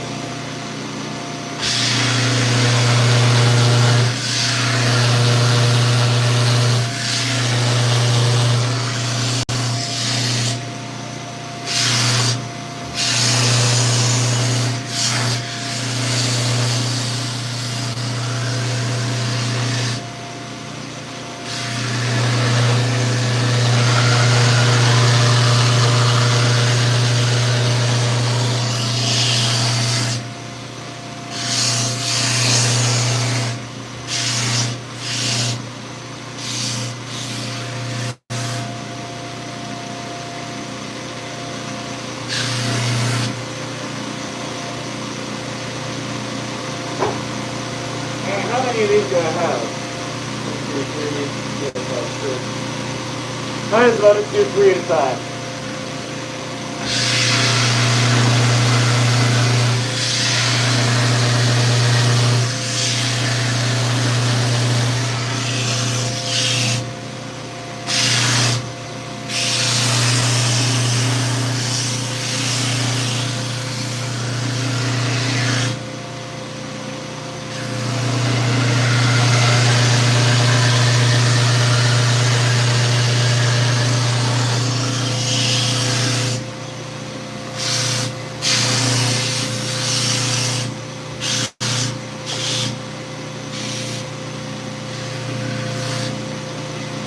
How many of these do I have? 2, 3, 4, 5, 6. Might as well just do 3 at a time.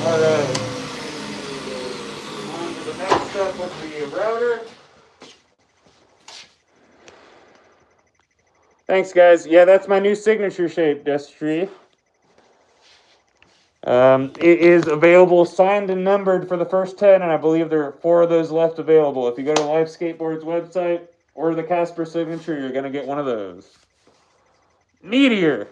Alright. On to the next step with the router. Thanks, guys. Yeah, that's my new signature shape, Destry. It is available signed and numbered for the first 10, and I believe there are 4 of those left available. If you go to Life Skateboards website, order the Casper signature, you're going to get one of those. Meteor.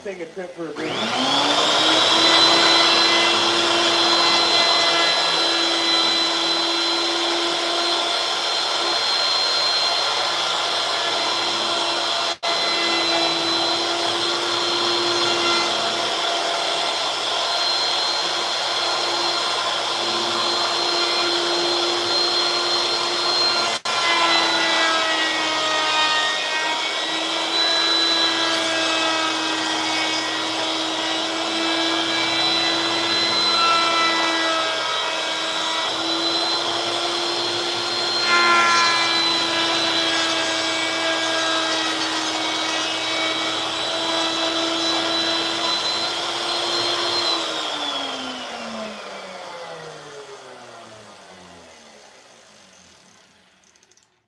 Take a trip for a break.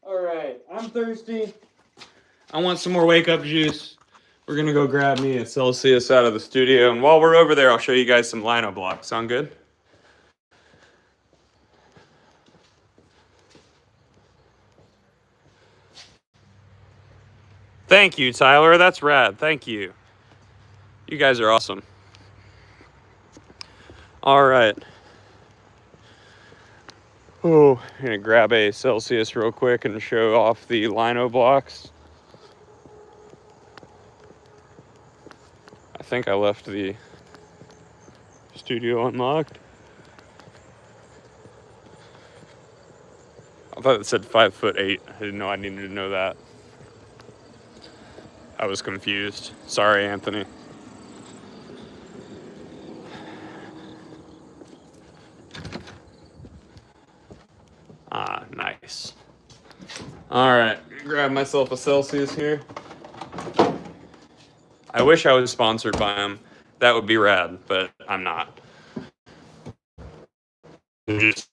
Alright, I'm thirsty. I want some more wake up juice. We're gonna go grab me a Celsius out of the studio, and while we're over there, I'll show you guys some lino blocks. Sound good? Thank you, Tyler. That's rad. Thank you. You guys are awesome. All right. Oh, I'm gonna grab a Celsius real quick and show off the lino blocks. I think I left the studio unlocked. I thought it said 5'8". I didn't know I needed to know that. I was confused. Sorry, Anthony. Ah, nice. All right, grab myself a Celsius here. I wish I was sponsored by them. That would be rad, but I'm not. Just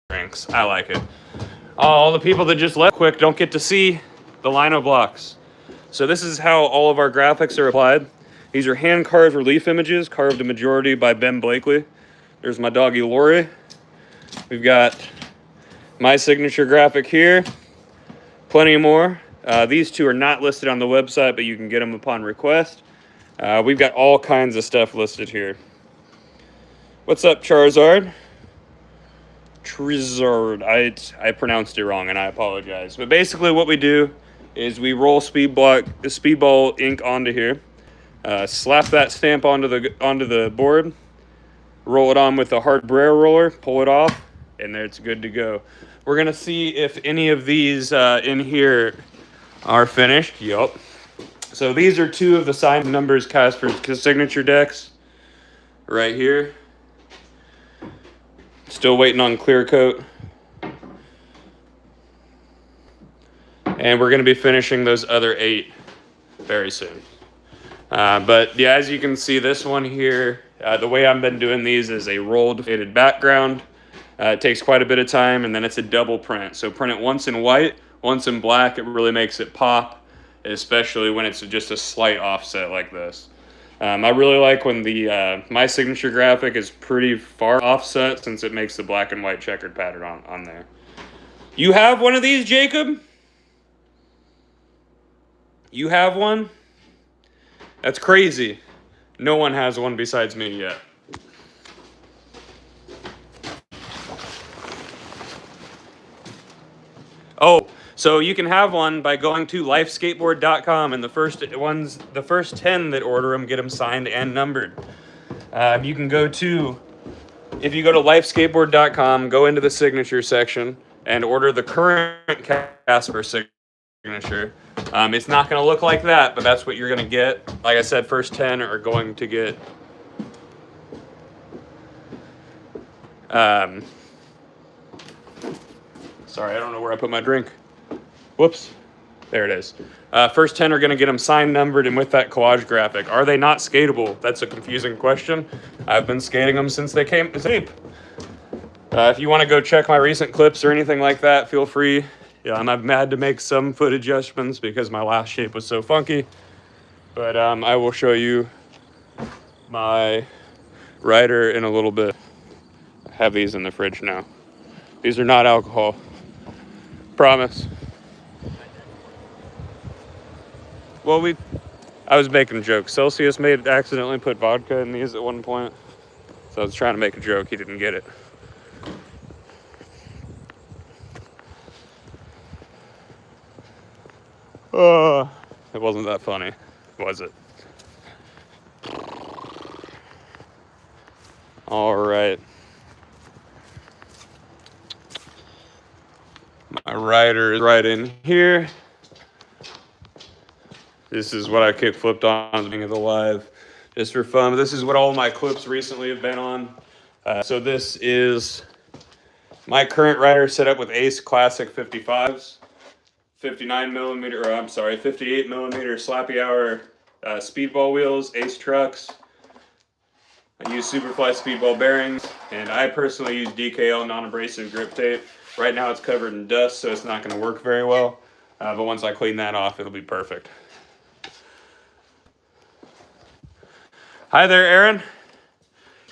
drinks. I like it. All the people that just left quick don't get to see the lino blocks. So this is how all of our graphics are applied. These are hand-carved relief images, carved a majority by Ben Blakely. There's my doggy Lori. We've got my signature graphic here. Plenty more. These two are not listed on the website, but you can get them upon request. We've got all kinds of stuff listed here. What's up, Charizard? Trizard. I pronounced it wrong, and I apologize. But basically what we do is we roll speedball ink onto here, slap that stamp onto the board, roll it on with a hard braille roller, pull it off, and there it's good to go. We're gonna see if any of these in here are finished. Yup. So these are two of the signed numbers Casper's signature decks right here. Still waiting on clear coat. And we're going to be finishing those other 8 very soon. But yeah, as you can see, this one here, the way I've been doing these is a rolled faded background. It takes quite a bit of time, and then it's a double print. So print it once in white, once in black. It really makes it pop, especially when it's just a slight offset like this. I really like when the my signature graphic is pretty far offset, since it makes the black and white checkered pattern on there. You have one of these, Jacob? You have one? That's crazy. No one has one besides me yet. Oh, so you can have one by going to lifeskateboard.com, and the first 10 that order them get them signed and numbered. You can go to, if you go to lifeskateboard.com, go into the signature section and order the current Casper signature. It's not going to look like that, but that's what you're going to get. Like I said, first 10 are going to get sorry, I don't know where I put my drink. Whoops. There it is. First 10 are going to get them signed, numbered, and with that collage graphic. Are they not skatable? That's a confusing question. I've been skating them since they came to tape. If you want to go check my recent clips or anything like that, feel free. Yeah, and I've had to make some foot adjustments because my last shape was so funky. But I will show you my rider in a little bit. I have these in the fridge now. These are not alcohol. Promise. Well, I was making a joke. Celsius accidentally put vodka in these at one point. So I was trying to make a joke. He didn't get it. It wasn't that funny, was it? All right. My rider is right in here. This is what I kick flipped on at the beginning of the live, just for fun. But this is what all my clips recently have been on. So this is my current rider set up with Ace Classic 55s, 58 millimeter Slappy Hour speedball wheels, Ace trucks. I use Superfly speedball bearings, and I personally use DKL non-abrasive grip tape. Right now it's covered in dust, so it's not going to work very well. But once I clean that off, it'll be perfect. Hi there, Aaron.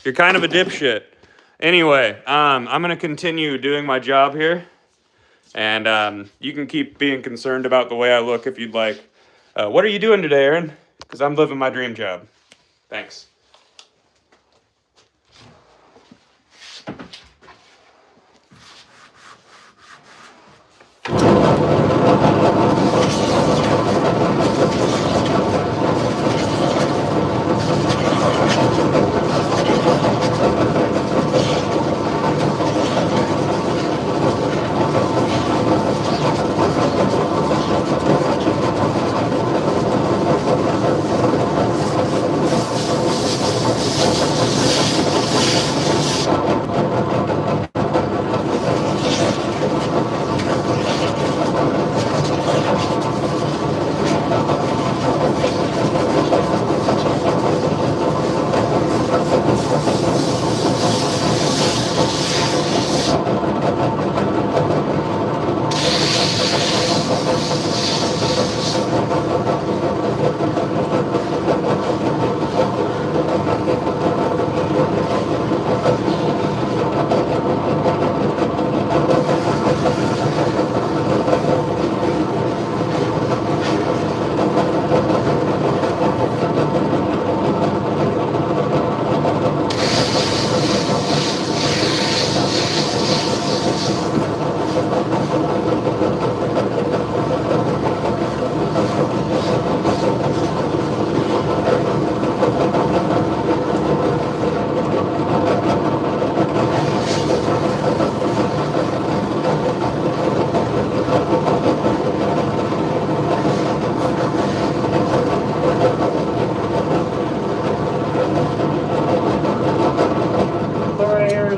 You're kind of a dipshit. Anyway, I'm going to continue doing my job here. And you can keep being concerned about the way I look if you'd like. What are you doing today, Aaron? Because I'm living my dream job. Thanks.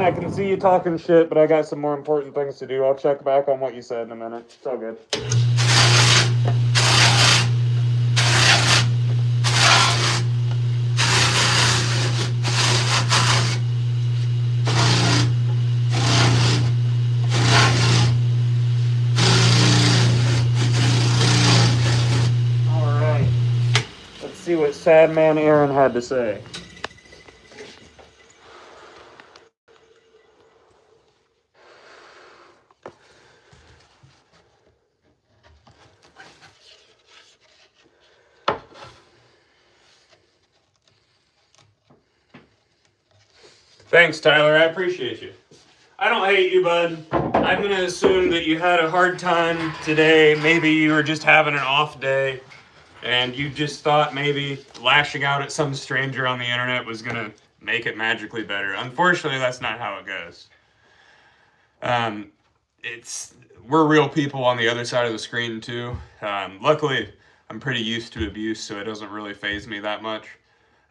I can see you talking shit, but I got some more important things to do. I'll check back on what you said in a minute. It's all good. All right. Let's see what Sad Man Aaron had to say. Thanks, Tyler. I appreciate you. I don't hate you, bud. I'm going to assume that you had a hard time today. Maybe you were just having an off day and you just thought maybe lashing out at some stranger on the internet was going to make it magically better. Unfortunately, that's not how it goes. We're real people on the other side of the screen too. Luckily, I'm pretty used to abuse, so it doesn't really faze me that much.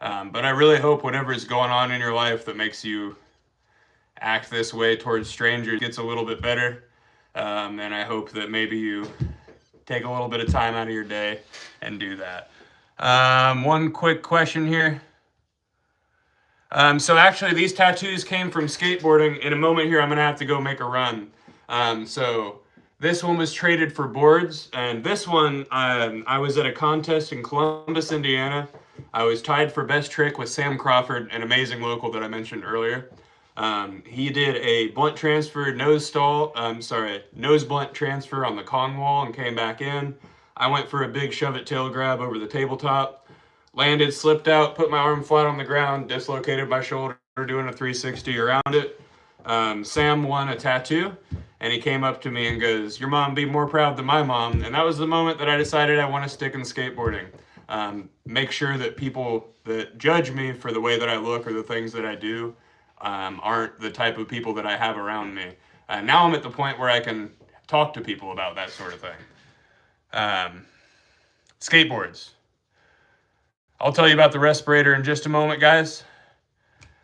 But I really hope whatever is going on in your life that makes you act this way towards strangers gets a little bit better. And I hope that maybe you take a little bit of time out of your day and do that. One quick question here. So actually these tattoos came from skateboarding. In a moment here, I'm gonna have to go make a run. So this one was traded for boards, and this one, I was at a contest in Columbus, Indiana. I was tied for best trick with Sam Crawford, an amazing local that I mentioned earlier. He did a blunt transfer, nose blunt transfer on the Kong wall and came back in. I went for a big shove it tail grab over the tabletop, landed, slipped out, put my arm flat on the ground, dislocated my shoulder, doing a 360 around it. Sam won a tattoo, and he came up to me and goes, "Your mom be more proud than my mom." And that was the moment that I decided I want to stick in skateboarding. Make sure that people that judge me for the way that I look or the things that I do aren't the type of people that I have around me. Now I'm at the point where I can talk to people about that sort of thing. Skateboards. I'll tell you about the respirator in just a moment, guys.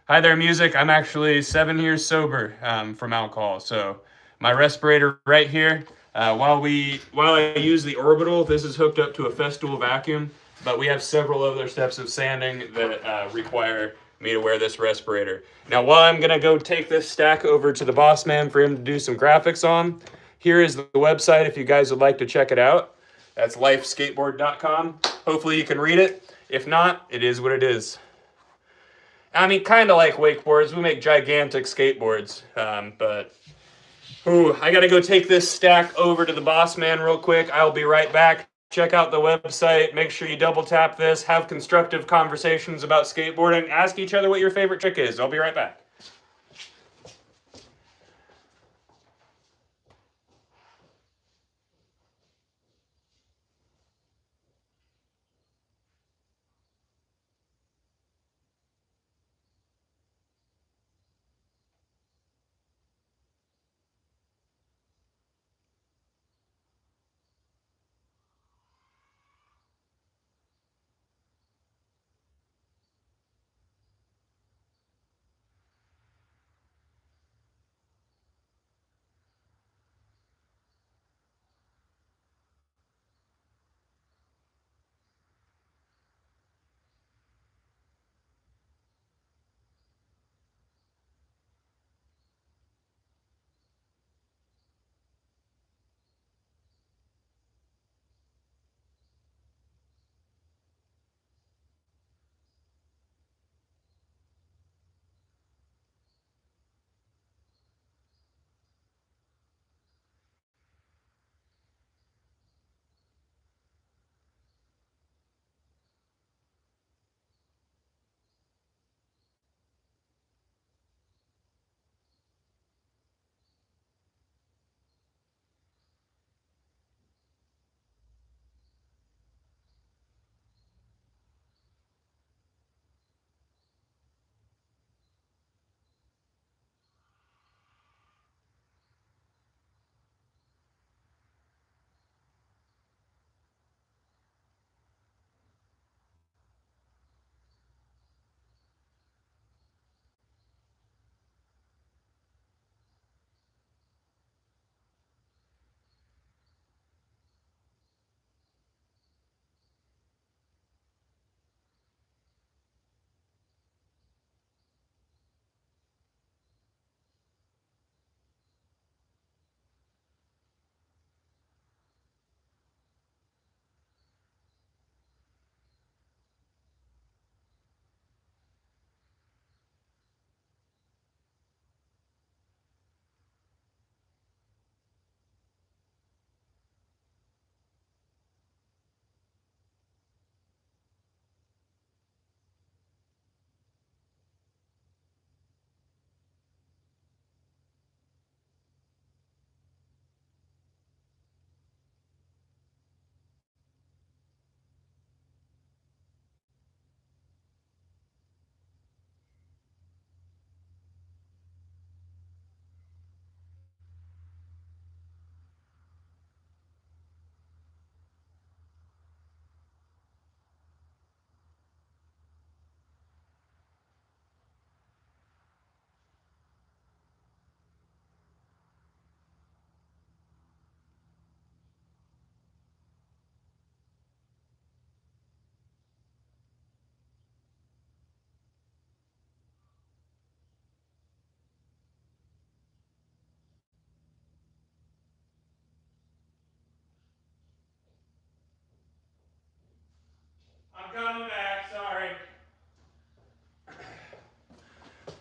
Hi there, music. I'm actually 7 years sober from alcohol. So my respirator right here, while I use the orbital, this is hooked up to a Festool vacuum, but we have several other steps of sanding that require me to wear this respirator. Now, while I'm gonna go take this stack over to the boss man for him to do some graphics on, here is the website if you guys would like to check it out. That's lifeskateboard.com. Hopefully you can read it. If not, it is what it is. I mean, kind of like wakeboards. We make gigantic skateboards, but I got to go take this stack over to the boss man real quick. I'll be right back. Check out the website. Make sure you double tap this. Have constructive conversations about skateboarding. Ask each other what your favorite trick is. I'll be right back.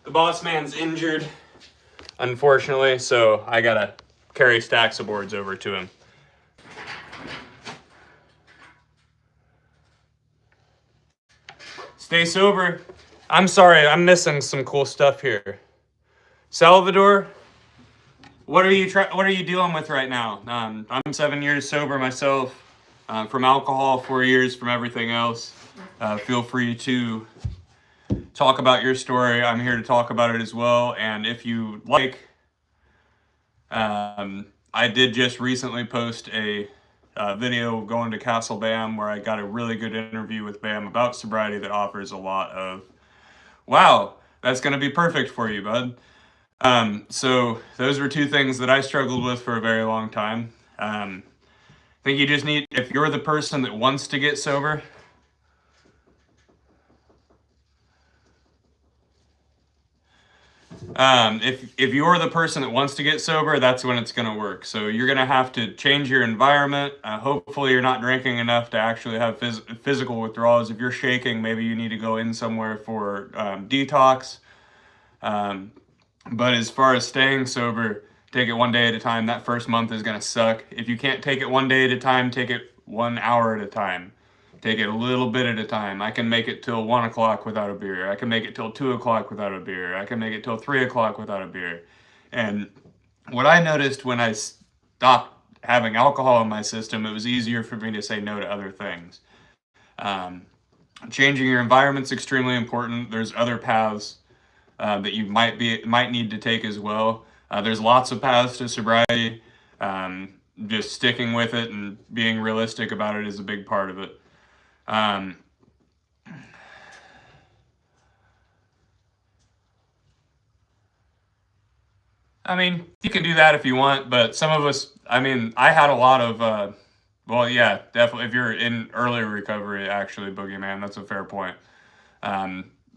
The boss man's injured, unfortunately, so I gotta carry stacks of boards over to him. Stay sober. I'm sorry, I'm missing some cool stuff here. Salvador, what are you dealing with right now? I'm 7 years sober myself, from alcohol, 4 years from everything else. Feel free to talk about your story. I'm here to talk about it as well. And if you like, I did just recently post a video going to Castle Bam where I got a really good interview with Bam about sobriety that offers a lot of, wow, that's going to be perfect for you, bud. So those were two things that I struggled with for a very long time. I think you just need, if you're the person that wants to get sober, if you're the person that wants to get sober, that's when it's going to work. So you're going to have to change your environment. Hopefully you're not drinking enough to actually have physical withdrawals. If you're shaking, maybe you need to go in somewhere for detox. But as far as staying sober, take it one day at a time. That first month is going to suck. If you can't take it one day at a time, take it 1 hour at a time. Take it a little bit at a time. I can make it till 1 o'clock without a beer. I can make it till 2 o'clock without a beer. I can make it till 3 o'clock without a beer. And what I noticed when I stopped having alcohol in my system, it was easier for me to say no to other things. Changing your environment's extremely important. There's other paths that you might need to take as well. There's lots of paths to sobriety. Just sticking with it and being realistic about it is a big part of it. I mean, you can do that if you want, but some of us, I mean, I had a lot of, well, yeah, definitely. If you're in early recovery, actually, Boogeyman, that's a fair point.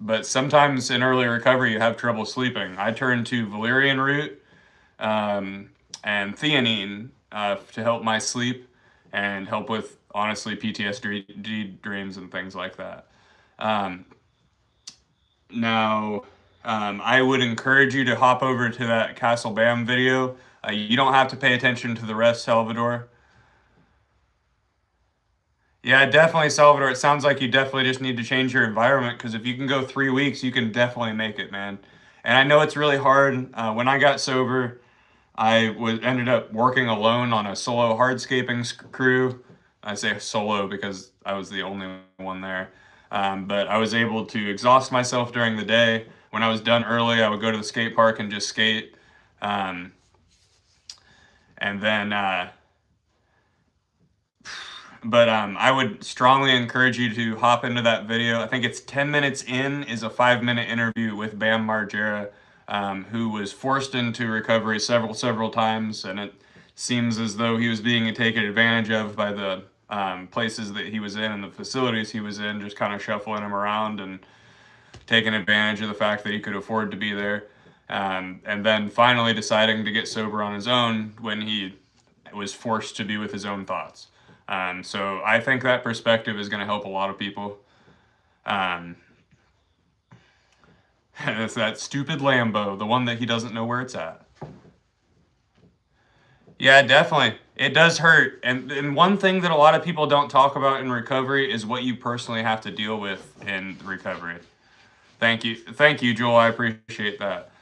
But sometimes in early recovery, you have trouble sleeping. I turned to valerian root and theanine to help my sleep and help with, honestly, PTSD dreams and things like that. Now, I would encourage you to hop over to that Castle Bam video. You don't have to pay attention to the rest, Salvador. Yeah, definitely, Salvador. It sounds like you definitely just need to change your environment, because if you can go 3 weeks, you can definitely make it, man. And I know it's really hard. When I got sober, I ended up working alone on a solo hardscaping crew. I say solo because I was the only one there. But I was able to exhaust myself during the day. When I was done early, I would go to the skate park and just skate. And then... I would strongly encourage you to hop into that video. I think it's 10 minutes in is a 5-minute interview with Bam Margera, who was forced into recovery several times, and it seems as though he was being taken advantage of by the places that he was in and the facilities he was in, just kind of shuffling him around and taking advantage of the fact that he could afford to be there. And then finally deciding to get sober on his own when he was forced to be with his own thoughts. So I think that perspective is going to help a lot of people. It's that stupid Lambo, the one that he doesn't know where it's at. Yeah, definitely. It does hurt. And one thing that a lot of people don't talk about in recovery is what you personally have to deal with in recovery. Thank you, Joel. I appreciate that.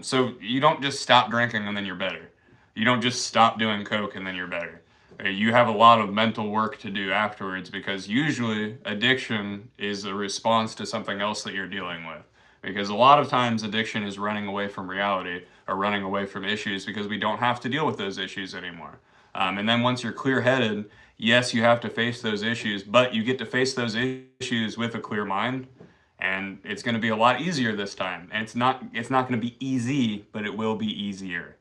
So you don't just stop drinking and then you're better. You don't just stop doing coke and then you're better. You have a lot of mental work to do afterwards, because usually addiction is a response to something else that you're dealing with. Because a lot of times addiction is running away from reality or running away from issues because we don't have to deal with those issues anymore. And then once you're clear-headed, yes, you have to face those issues, but you get to face those issues with a clear mind, and it's going to be a lot easier this time. And it's not going to be easy, but it will be easier.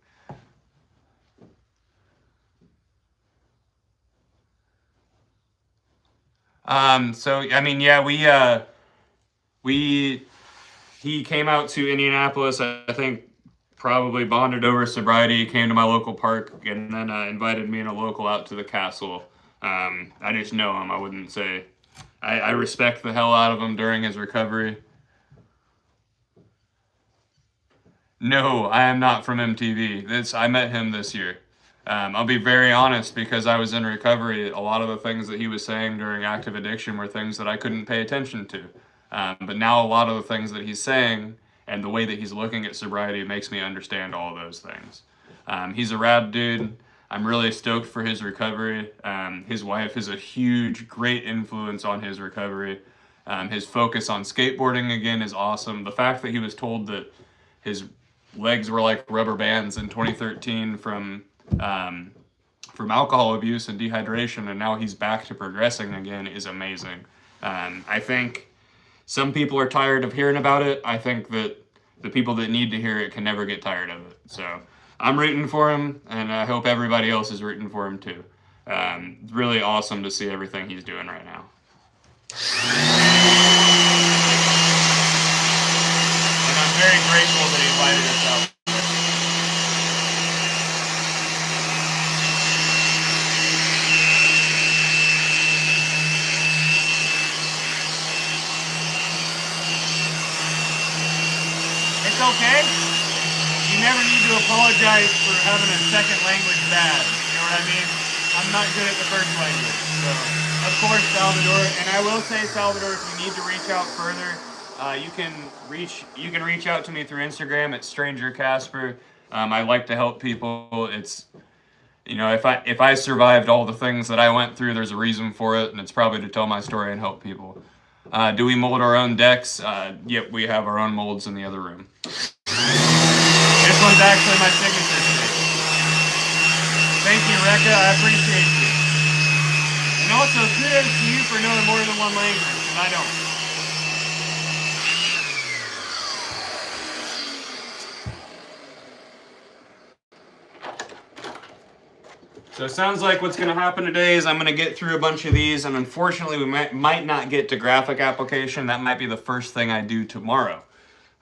So, I mean, yeah, he came out to Indianapolis, I think probably bonded over sobriety, came to my local park, and then invited me and a local out to the castle. I just know him. I wouldn't say, I respect the hell out of him during his recovery. No, I am not from MTV. I met him this year. I'll be very honest, because I was in recovery. A lot of the things that he was saying during active addiction were things that I couldn't pay attention to. But now a lot of the things that he's saying and the way that he's looking at sobriety makes me understand all those things. He's a rad dude. I'm really stoked for his recovery. His wife is a huge, great influence on his recovery. His focus on skateboarding again is awesome. The fact that he was told that his legs were like rubber bands in 2013 from alcohol abuse and dehydration, and now he's back to progressing again is amazing. I think some people are tired of hearing about it. I think that the people that need to hear it can never get tired of it. So I'm rooting for him, and I hope everybody else is rooting for him too. It's really awesome to see everything he's doing right now. And I'm very grateful that he invited us out. It's okay. You never need to apologize for having a second language bad. You know what I mean? I'm not good at the first language. So, of course, Salvador. And I will say, Salvador, if you need to reach out further, you can reach out to me through Instagram at Stranger Casper. I like to help people. It's, you know, if I survived all the things that I went through, there's a reason for it, and it's probably to tell my story and help people. Do we mold our own decks? Yep, we have our own molds in the other room. This one's actually my signature today. Thank you, Rekka. I appreciate you. And also, kudos to you for knowing more than one language, because I don't. So it sounds like what's going to happen today is I'm going to get through a bunch of these, and unfortunately we might not get to graphic application. That might be the first thing I do tomorrow.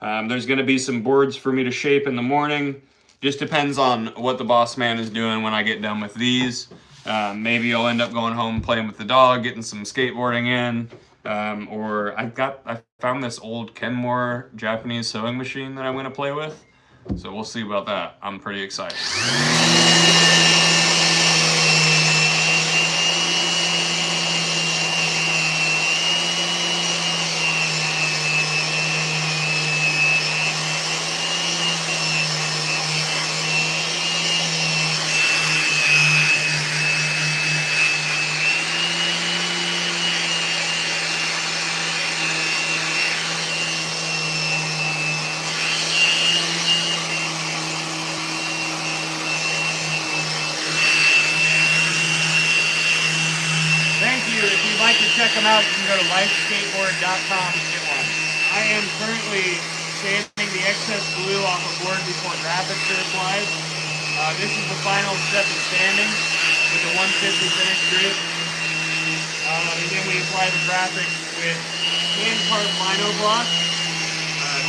There's going to be some boards for me to shape in the morning. Just depends on what the boss man is doing when I get done with these. Maybe I'll end up going home playing with the dog, getting some skateboarding in. Or I found this old Kenmore Japanese sewing machine that I'm going to play with. So we'll see about that. I'm pretty excited. Check them out. You can go to lifeskateboard.com and get one. I am currently sanding the excess glue off a board before graphics are applied. This is the final step of sanding with the 150 finish group. And then we apply the graphics with hand-carved lino block.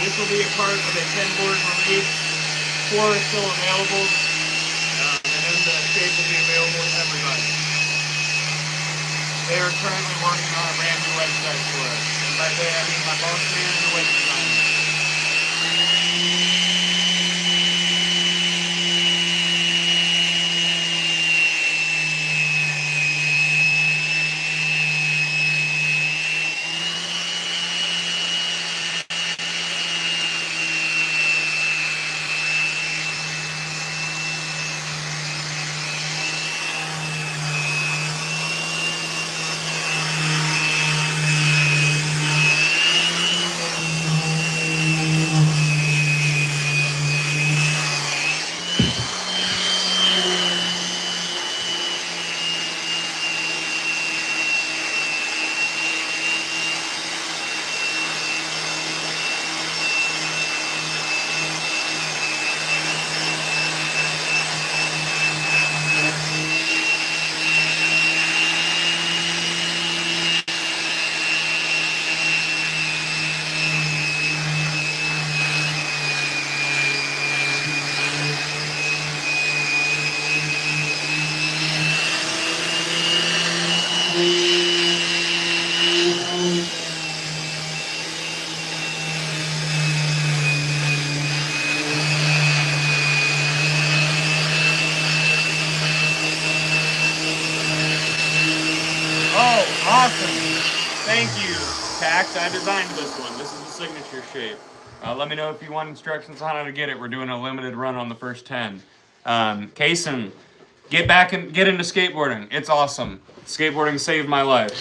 This will be a part of a 10-board release. 4 are still available. And then the shape will be available to everybody. They are currently working on a brand new website for us. And by they, I mean my boss man and the web designer. Awesome. Thank you, Tax. I designed this one. This is the signature shape. Let me know if you want instructions on how to get it. We're doing a limited run on the first 10. Kason, get back and get into skateboarding. It's awesome. Skateboarding saved my life.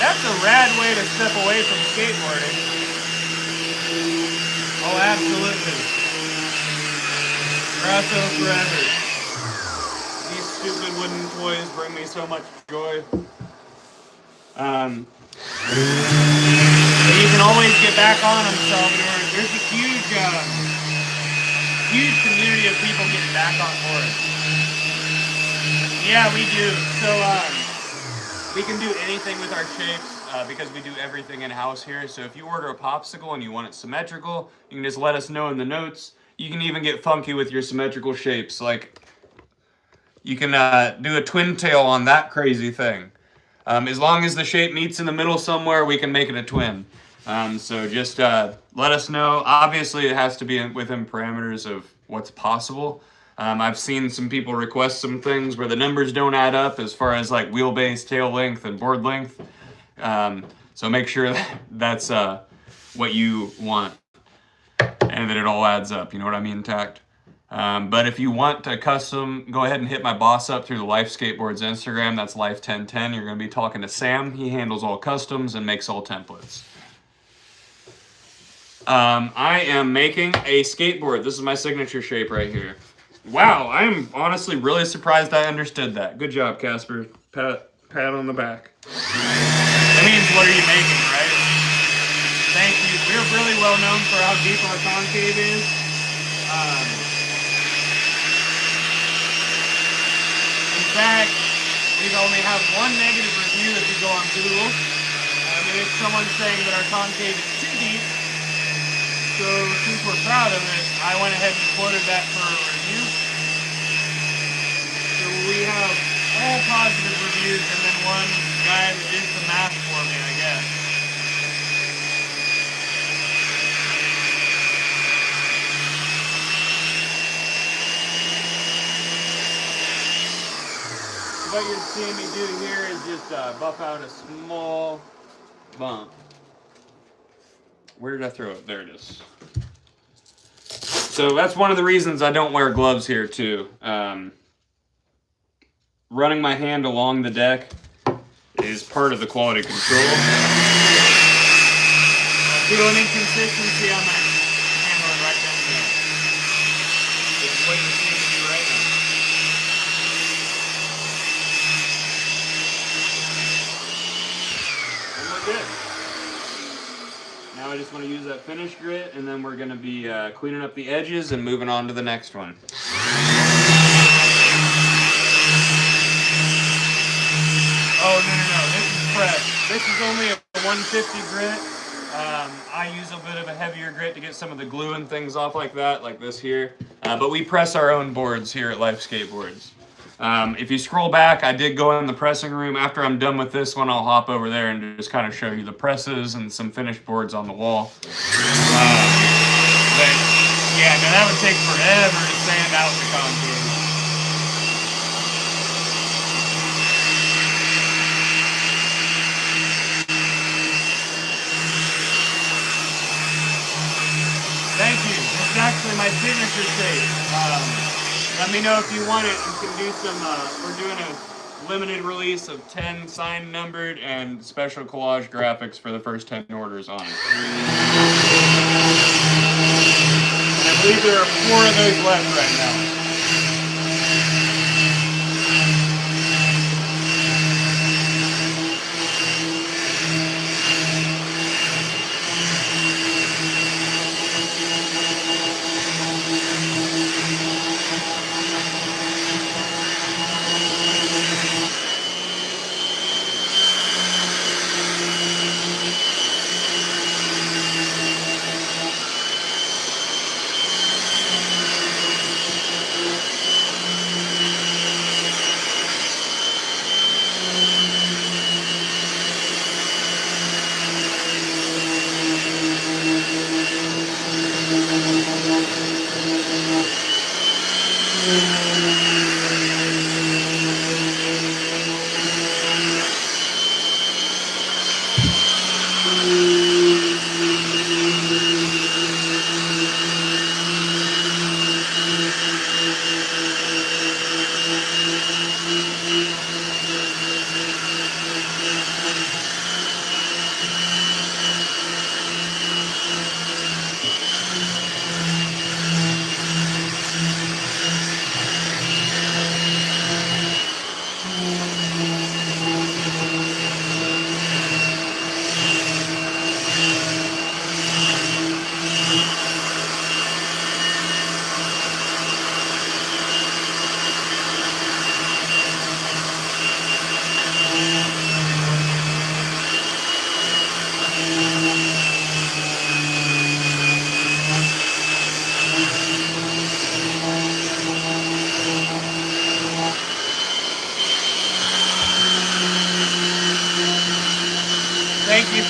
That's a rad way to step away from skateboarding. Oh, absolutely. Grasso forever. These stupid wooden toys bring me so much joy. You can always get back on them, Salvador. There's a huge community of people getting back on board. Yeah, we do. So, we can do anything with our shapes because we do everything in-house here. So if you order a popsicle and you want it symmetrical, you can just let us know in the notes. You can even get funky with your symmetrical shapes. Like, you can do a twin tail on that crazy thing. As long as the shape meets in the middle somewhere, we can make it a twin. So just let us know. Obviously, it has to be within parameters of what's possible. I've seen some people request some things where the numbers don't add up as far as like wheelbase, tail length, and board length. So make sure that's what you want and that it all adds up. You know what I mean, Tact? But if you want a custom, go ahead and hit my boss up through the Life Skateboards Instagram. That's Life1010. You're going to be talking to Sam. He handles all customs and makes all templates. I am making a skateboard. This is my signature shape right here. Wow, I am honestly really surprised I understood that. Good job, Casper. Pat on the back. That means what are you making, right? Thank you. We're really well known for how deep our concave is. In fact, we've only had one negative review if you go on Google. It's someone saying that our concave is too deep. So since we're proud of it, I went ahead and quoted that for a review. So we have all positive reviews and then one guy that did the math for me, I guess. What you're seeing me do here is just buff out a small bump. Where did I throw it? There it is. So that's one of the reasons I don't wear gloves here too. Running my hand along the deck is part of the quality control. I feel an inconsistency on my handling right down there. Just wait to see me do right now. And we're good. Now I just want to use that finish grit, and then we're going to be cleaning up the edges and moving on to the next one. Oh, no. This is fresh. This is only a 150 grit. I use a bit of a heavier grit to get some of the glue and things off like that, like this here. But we press our own boards here at Life Skateboards. If you scroll back, I did go in the pressing room. After I'm done with this one, I'll hop over there and just kind of show you the presses and some finished boards on the wall. But yeah, no, that would take forever to sand out the concave. Thank you. This is actually my signature shape. Let me know if you want it. You can do some, we're doing a limited release of 10 signed, numbered, and special collage graphics for the first 10 orders on it. And I believe there are 4 of those left right now.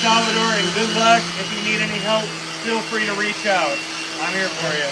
Salvador, and good luck. If you need any help, feel free to reach out. I'm here for you.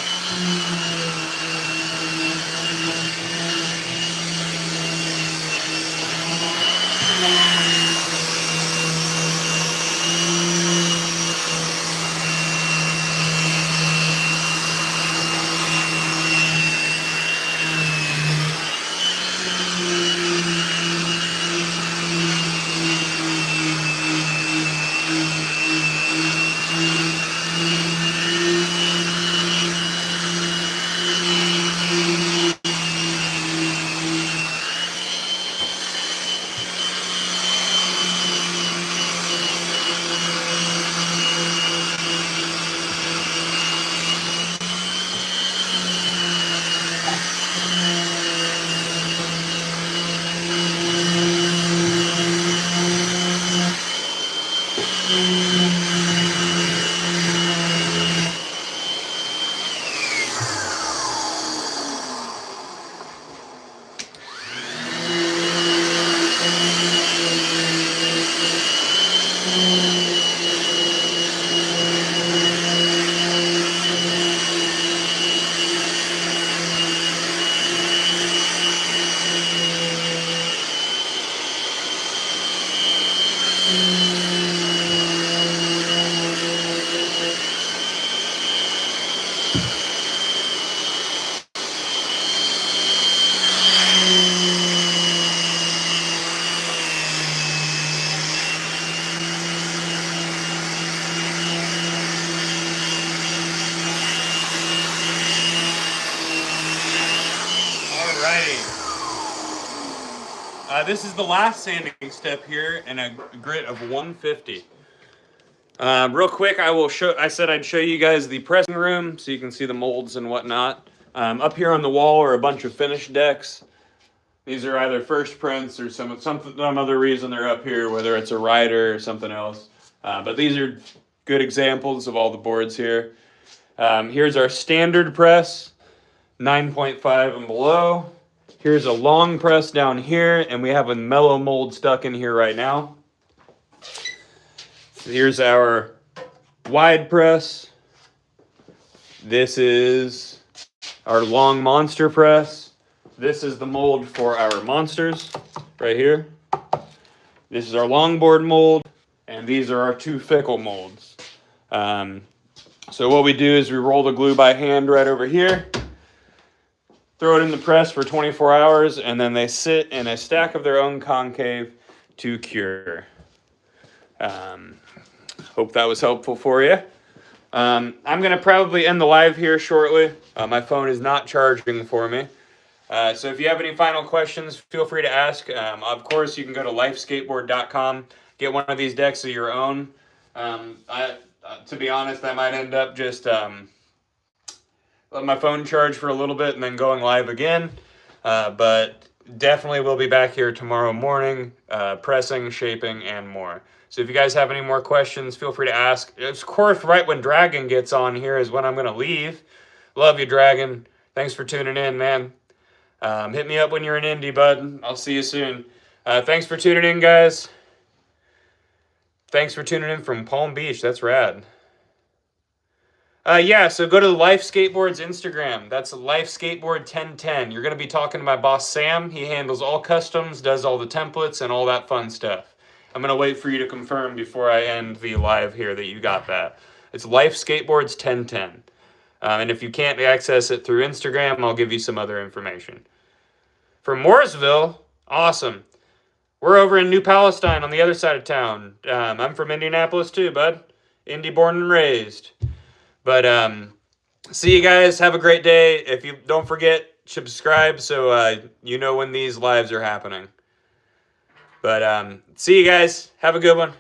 This is the last sanding step here, and a grit of 150. Real quick, I said I'd show you guys the pressing room so you can see the molds and whatnot. Up here on the wall are a bunch of finished decks. These are either first prints or some other reason they're up here, whether it's a rider or something else. But these are good examples of all the boards here. Here's our standard press, 9.5 and below. Here's a long press down here, and we have a mellow mold stuck in here right now. Here's our wide press. This is our long monster press. This is the mold for our monsters right here. This is our longboard mold, and these are our two fickle molds. So what we do is we roll the glue by hand right over here, throw it in the press for 24 hours, and then they sit in a stack of their own concave to cure. Hope that was helpful for you. I'm going to probably end the live here shortly. My phone is not charging for me. So if you have any final questions, feel free to ask. Of course, you can go to lifeskateboard.com, get one of these decks of your own. To be honest, I might end up just letting my phone charge for a little bit and then going live again. But definitely we'll be back here tomorrow morning, pressing, shaping, and more. So if you guys have any more questions, feel free to ask. Of course, right when Dragon gets on here is when I'm going to leave. Love you, Dragon. Thanks for tuning in, man. Hit me up when you're in Indy, bud. I'll see you soon. Thanks for tuning in, guys. Thanks for tuning in from Palm Beach. That's rad. Yeah, so go to the Life Skateboards Instagram. That's Life Skateboard 1010. You're going to be talking to my boss, Sam. He handles all customs, does all the templates, and all that fun stuff. I'm going to wait for you to confirm before I end the live here that you got that. It's Life Skateboards 1010. And if you can't access it through Instagram, I'll give you some other information. From Mooresville, awesome. We're over in New Palestine on the other side of town. I'm from Indianapolis too, bud. Indy born and raised. But see you guys. Have a great day. If you don't forget, subscribe so you know when these lives are happening. But see you guys. Have a good one.